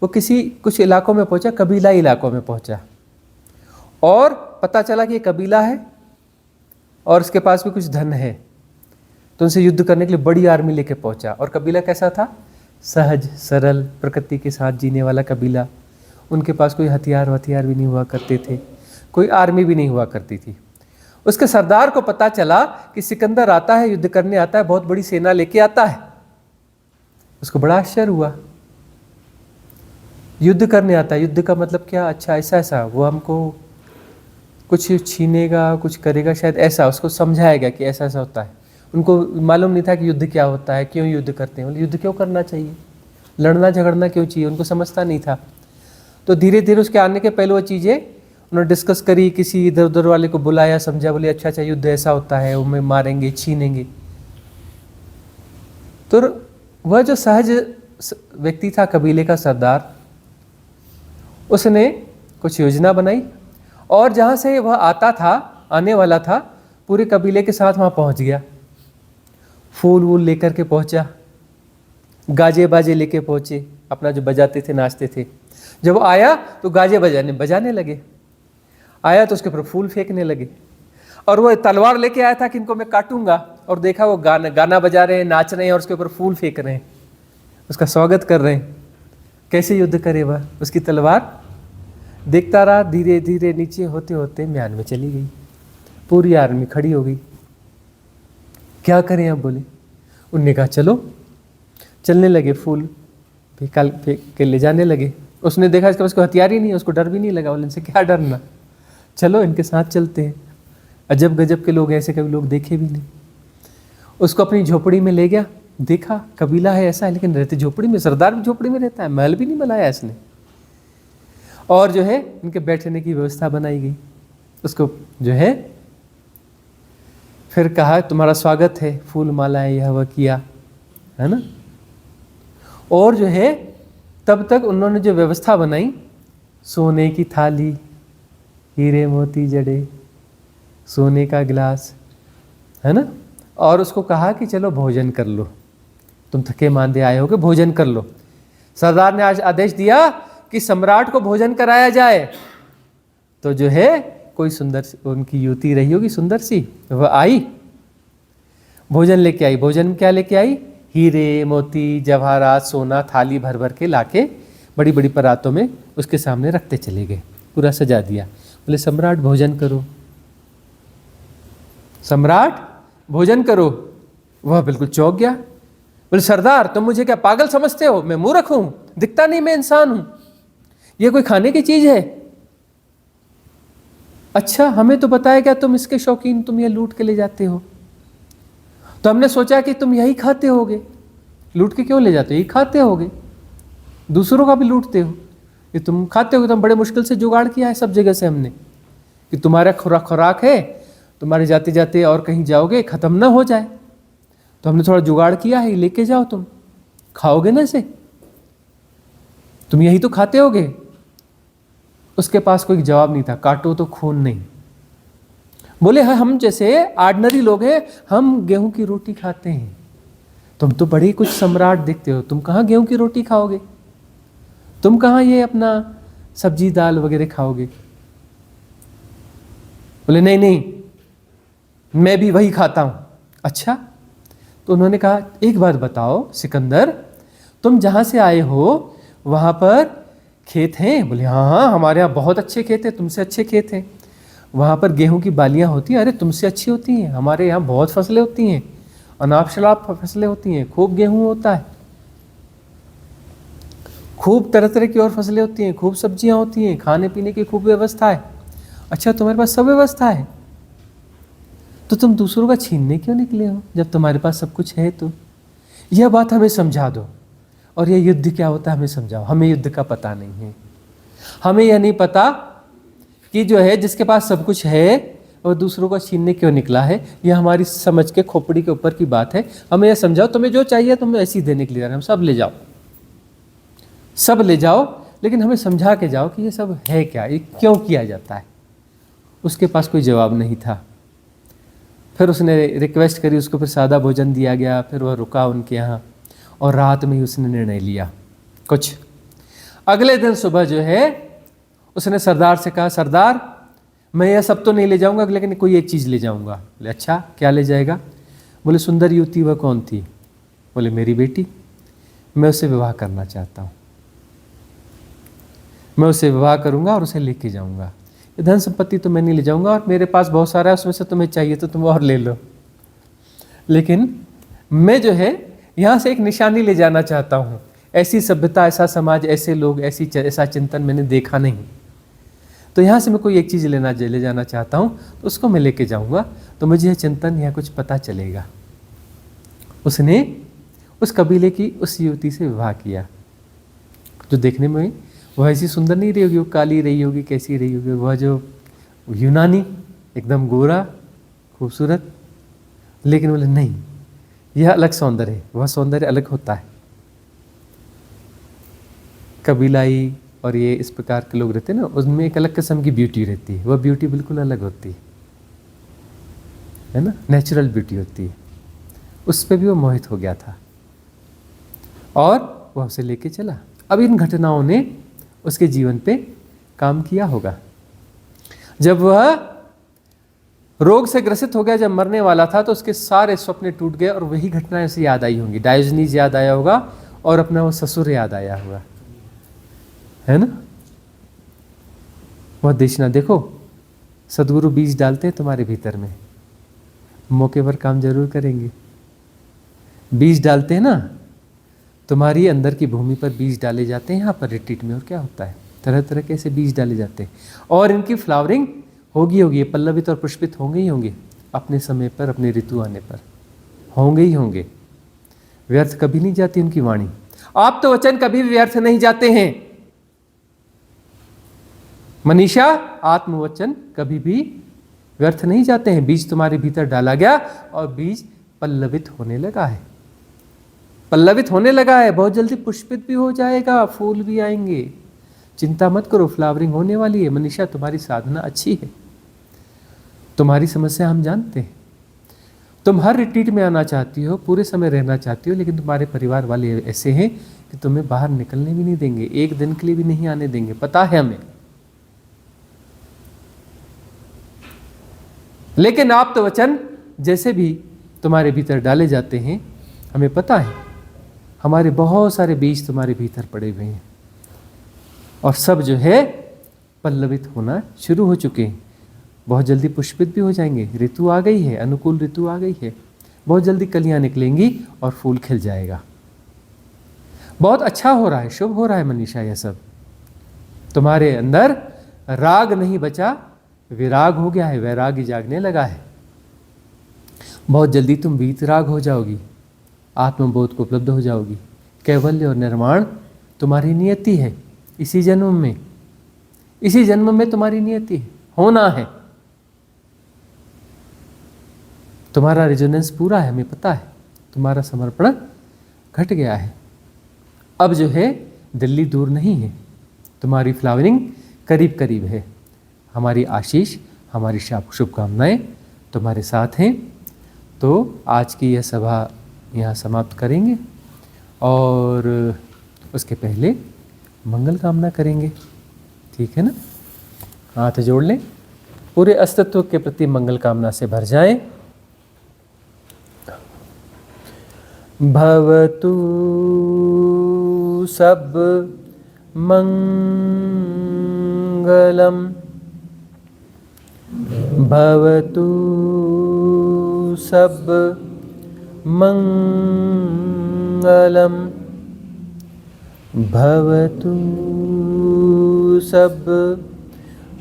वो कुछ इलाकों में पहुंचा, कबीला इलाकों में पहुंचा, और पता चला कि ये कबीला है और इसके पास भी कुछ धन है, तो उनसे युद्ध करने के लिए बड़ी आर्मी लेके पहुंचा। और कबीला कैसा था? सहज सरल प्रकृति के साथ जीने वाला कबीला। उनके पास कोई हथियार भी नहीं हुआ करते थे, कोई आर्मी भी नहीं हुआ करती थी। उसके सरदार को पता चला कि सिकंदर आता है, युद्ध करने आता है, बहुत बड़ी सेना लेके आता है। उसको बड़ा आश्चर्य हुआ, युद्ध करने आता है, युद्ध का मतलब क्या? अच्छा ऐसा वो हमको कुछ छीनेगा, कुछ करेगा शायद, ऐसा उसको समझाएगा कि ऐसा होता है। उनको मालूम नहीं था कि युद्ध क्या होता है, क्यों युद्ध करते हैं, मतलब युद्ध क्यों करना चाहिए, लड़ना झगड़ना क्यों चाहिए, उनको समझता नहीं था। तो धीरे धीरे उसके आने के पहले वो चीज़ें उन्होंने डिस्कस करी, किसी इधर उधर वाले को बुलाया, समझा, बोले अच्छा युद्ध ऐसा होता है, वो में मारेंगे, छीनेंगे। तो वह जो सहज व्यक्ति था, कबीले का सरदार, उसने कुछ योजना बनाई, और जहाँ से वह आने वाला था, पूरे कबीले के साथ वहाँ पहुँच गया। फूल वूल लेकर के पहुँचा, गाजे बाजे लेके पहुँचे, अपना जो बजाते थे, नाचते थे। जब वो आया तो गाजे बजाने लगे, आया तो उसके ऊपर फूल फेंकने लगे, और वो तलवार लेके आया था कि इनको मैं काटूंगा, और देखा वो गाना बजा रहे हैं, नाच रहे हैं, और उसके ऊपर फूल फेंक रहे हैं, उसका स्वागत कर रहे हैं। कैसे युद्ध करे वह? उसकी तलवार देखता रहा, धीरे धीरे नीचे होते होते म्यान में चली गई। पूरी आर्मी खड़ी हो गई। क्या करें अब? बोले, उनने कहा चलो। चलने लगे, फूल फेंक के ले जाने लगे। उसने देखा इसके पास कोई हथियार ही नहीं है, उसको डर भी नहीं लगा। बोले इनसे क्या डरना, चलो इनके साथ चलते हैं। अजब गजब के लोग, ऐसे कभी लोग देखे भी नहीं। उसको अपनी झोपड़ी में ले गया, देखा कबीला है ऐसा है, लेकिन रहते झोपड़ी में, सरदार भी झोपड़ी में रहता है, महल भी नहीं बनाया इसने। और जो है इनके बैठने की व्यवस्था बनाई गई। उसको जो है फिर कहा तुम्हारा स्वागत है, फूल मालाएं यह वह किया, है ना। और जो है तब तक उन्होंने जो व्यवस्था बनाई, सोने की थाली, हीरे मोती जड़े, सोने का गिलास, है ना। और उसको कहा कि चलो भोजन कर लो, तुम थके मांदे आए होगे, भोजन कर लो। सरदार ने आज आदेश दिया कि सम्राट को भोजन कराया जाए। तो जो है कोई सुंदर उनकी युवती रही होगी, सुंदर सी, वह आई, भोजन लेके आई। भोजन में क्या लेके आई? हीरे मोती जवाहरात, सोना, थाली भर भर के लाके बड़ी बड़ी परातों में उसके सामने रखते चले गए, पूरा सजा दिया। बोले सम्राट भोजन करो, सम्राट भोजन करो। वह बिल्कुल चौंक गया। बोले सरदार तुम मुझे क्या पागल समझते हो? मैं मूर्ख हूं, दिखता नहीं मैं इंसान हूं, ये कोई खाने की चीज है? अच्छा हमें तो बताया क्या तुम इसके शौकीन, तुम ये लूट के ले जाते हो, तो हमने सोचा कि तुम यही खाते होगे। लूट के क्यों ले जाते हो? यही खाते होगे, दूसरों का भी लूटते हो, ये तुम खाते हो। तुम बड़े मुश्किल से जुगाड़ किया है सब जगह से हमने, कि तुम्हारा खुराक है, तुम्हारे जाते जाते और कहीं जाओगे खत्म ना हो जाए, तो हमने थोड़ा जुगाड़ किया है, लेके जाओ, तुम खाओगे ना इसे, तुम यही तो खाते होगे। उसके पास कोई जवाब नहीं था, काटो तो खून नहीं। बोले हाँ हम जैसे ऑर्डिनरी लोग हैं, हम गेहूं की रोटी खाते हैं, तुम तो बड़े कुछ सम्राट दिखते हो, तुम कहाँ गेहूं की रोटी खाओगे, तुम कहाँ ये अपना सब्जी दाल वगैरह खाओगे। बोले नहीं नहीं मैं भी वही खाता हूं। अच्छा, तो उन्होंने कहा एक बात बताओ सिकंदर, तुम जहां से आए हो वहाँ पर खेत हैं? बोले हाँ हाँ, हमारे यहाँ बहुत अच्छे खेत हैं, तुमसे अच्छे खेत हैं। वहाँ पर गेहूं की बालियाँ होती हैं? अरे तुमसे अच्छी होती हैं, हमारे यहाँ बहुत फसलें होती हैं, अनाप शनाप फसलें होती हैं, खूब गेहूं होता है, खूब तरह तरह की और फसलें होती हैं, खूब सब्जियां होती हैं, खाने पीने की खूब व्यवस्था है। अच्छा तुम्हारे पास सब व्यवस्था है, तो तुम दूसरों का छीनने क्यों निकले हो जब तुम्हारे पास सब कुछ है? तो यह बात हमें समझा दो, और यह युद्ध क्या होता है हमें समझाओ। हमें युद्ध का पता नहीं है, हमें यह नहीं पता कि जो है जिसके पास सब कुछ है और दूसरों का छीनने क्यों निकला है। यह हमारी समझ के खोपड़ी के ऊपर की बात है। हमें यह समझाओ, तुम्हें जो चाहिए तुम ऐसे ही देने के लिए, हम सब ले जाओ, सब ले जाओ, लेकिन हमें समझा के जाओ कि ये सब है क्या, ये क्यों किया जाता है। उसके पास कोई जवाब नहीं था। फिर उसने रिक्वेस्ट करी, उसको फिर सादा भोजन दिया गया, फिर वह रुका उनके यहाँ और रात में ही उसने निर्णय लिया कुछ। अगले दिन सुबह जो है उसने सरदार से कहा, सरदार मैं यह सब तो नहीं ले जाऊंगा, लेकिन कोई एक चीज़ ले जाऊंगा। बोले अच्छा क्या ले जाएगा? बोले सुंदर युवती वह कौन थी? बोले मेरी बेटी, मैं उससे विवाह करना चाहता हूँ, मैं उससे विवाह करूंगा और उसे लेके जाऊंगा। ये धन संपत्ति तो मैं नहीं ले जाऊंगा, और मेरे पास बहुत सारा है, उसमें से तुम्हें चाहिए तो तुम और ले लो, लेकिन मैं जो है यहाँ से एक निशानी ले जाना चाहता हूँ। ऐसी सभ्यता, ऐसा समाज, ऐसे लोग, ऐसा चिंतन मैंने देखा नहीं, तो यहाँ से मैं कोई एक चीज़ ले जाना चाहता हूँ, तो उसको मैं लेके जाऊँगा, तो मुझे यह चिंतन या कुछ पता चलेगा। उसने उस कबीले की उस युवती से विवाह किया, जो देखने में वह ऐसी सुंदर नहीं रही होगी, वो काली रही होगी, कैसी रही होगी, वह जो यूनानी एकदम गोरा खूबसूरत, लेकिन बोले नहीं, यह अलग सौंदर्य है, वह सौंदर्य अलग होता है। कबीलाई और ये इस प्रकार के लोग रहते हैं ना, उनमें एक अलग किस्म की ब्यूटी रहती है, वह ब्यूटी बिल्कुल अलग होती है ना, नेचुरल ब्यूटी होती है। उस पर भी वो मोहित हो गया था और वह उसे लेके चला। अब इन घटनाओं ने उसके जीवन पे काम किया होगा। जब वह रोग से ग्रसित हो गया, जब मरने वाला था, तो उसके सारे सपने टूट गए और वही घटनाएं उसे याद आई होंगी। डायोजनीज याद आया होगा और अपना वो ससुर याद आया होगा, है ना। वह देखना, देखो सदगुरु बीज डालते हैं तुम्हारे भीतर में, मौके पर काम जरूर करेंगे। बीज डालते हैं ना, तुम्हारी अंदर की भूमि पर बीज डाले जाते हैं यहाँ पर रिट्रीट में। और क्या होता है, तरह तरह के ऐसे बीज डाले जाते हैं और इनकी फ्लावरिंग होगी, पल्लवित और पुष्पित होंगे ही होंगे अपने समय पर, अपने ऋतु आने पर होंगे ही होंगे। व्यर्थ कभी नहीं जाती उनकी वाणी। आप तो वचन कभी भी व्यर्थ नहीं जाते हैं मनीषा, आत्मवचन कभी भी व्यर्थ नहीं जाते हैं। बीज तुम्हारे भीतर डाला गया और बीज पल्लवित होने लगा है, पल्लवित होने लगा है, बहुत जल्दी पुष्पित भी हो जाएगा, फूल भी आएंगे। चिंता मत करो, फ्लावरिंग होने वाली है। मनीषा तुम्हारी साधना अच्छी है, तुम्हारी समस्या हम जानते हैं। तुम हर रिट्रीट में आना चाहती हो, पूरे समय रहना चाहती हो, लेकिन तुम्हारे परिवार वाले ऐसे हैं कि तुम्हें बाहर निकलने भी नहीं देंगे, एक दिन के लिए भी नहीं आने देंगे, पता है हमें। लेकिन आप तो वचन जैसे भी तुम्हारे भीतर डाले जाते हैं, हमें पता है हमारे बहुत सारे बीज तुम्हारे भीतर पड़े हुए हैं और सब जो है पल्लवित होना शुरू हो चुके हैं, बहुत जल्दी पुष्पित भी हो जाएंगे। ऋतु आ गई है, अनुकूल ऋतु आ गई है, बहुत जल्दी कलियां निकलेंगी और फूल खिल जाएगा। बहुत अच्छा हो रहा है, शुभ हो रहा है मनीषा। यह सब तुम्हारे अंदर राग नहीं बचा, विराग हो गया है, वैराग्य जागने लगा है। बहुत जल्दी तुम वीतराग हो जाओगी, आत्मबोध को उपलब्ध हो जाओगी। कैवल्य और निर्माण तुम्हारी नियति है, इसी जन्म में, इसी जन्म में तुम्हारी नियति है, होना है। तुम्हारा रेजोनेंस पूरा है, हमें पता है, तुम्हारा समर्पण घट गया है। अब जो है दिल्ली दूर नहीं है, तुम्हारी फ्लावरिंग करीब करीब है। हमारी आशीष, हमारी शुभकामनाएं तुम्हारे साथ हैं। तो आज की यह सभा यहाँ समाप्त करेंगे और उसके पहले मंगल कामना करेंगे, ठीक है ना। हाथ जोड़ लें, पूरे अस्तित्व के प्रति मंगल कामना से भर जाएं। भवतु सब मंगलम भवतु सब मंगलम भवतु सब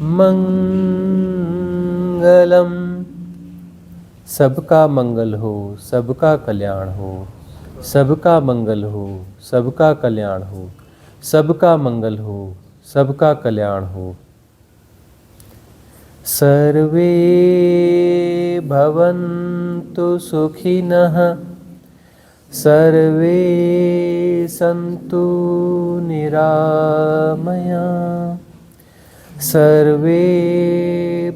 मंगलम। सबका मंगल हो, सबका कल्याण हो, सबका मंगल हो, सबका कल्याण हो, सबका मंगल हो, सबका कल्याण हो। सर्वे भवन्तु सुखिनः, सर्वे सन्तु निरामया, सर्वे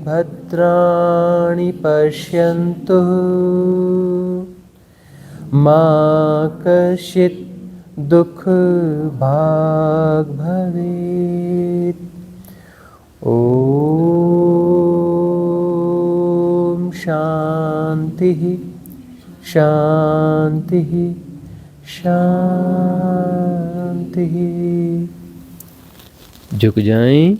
भद्राणि पश्यन्तु मा कश्चित् दुःख भाग् भवेत्। ओम शांति शांति शांति। झुक जाएं।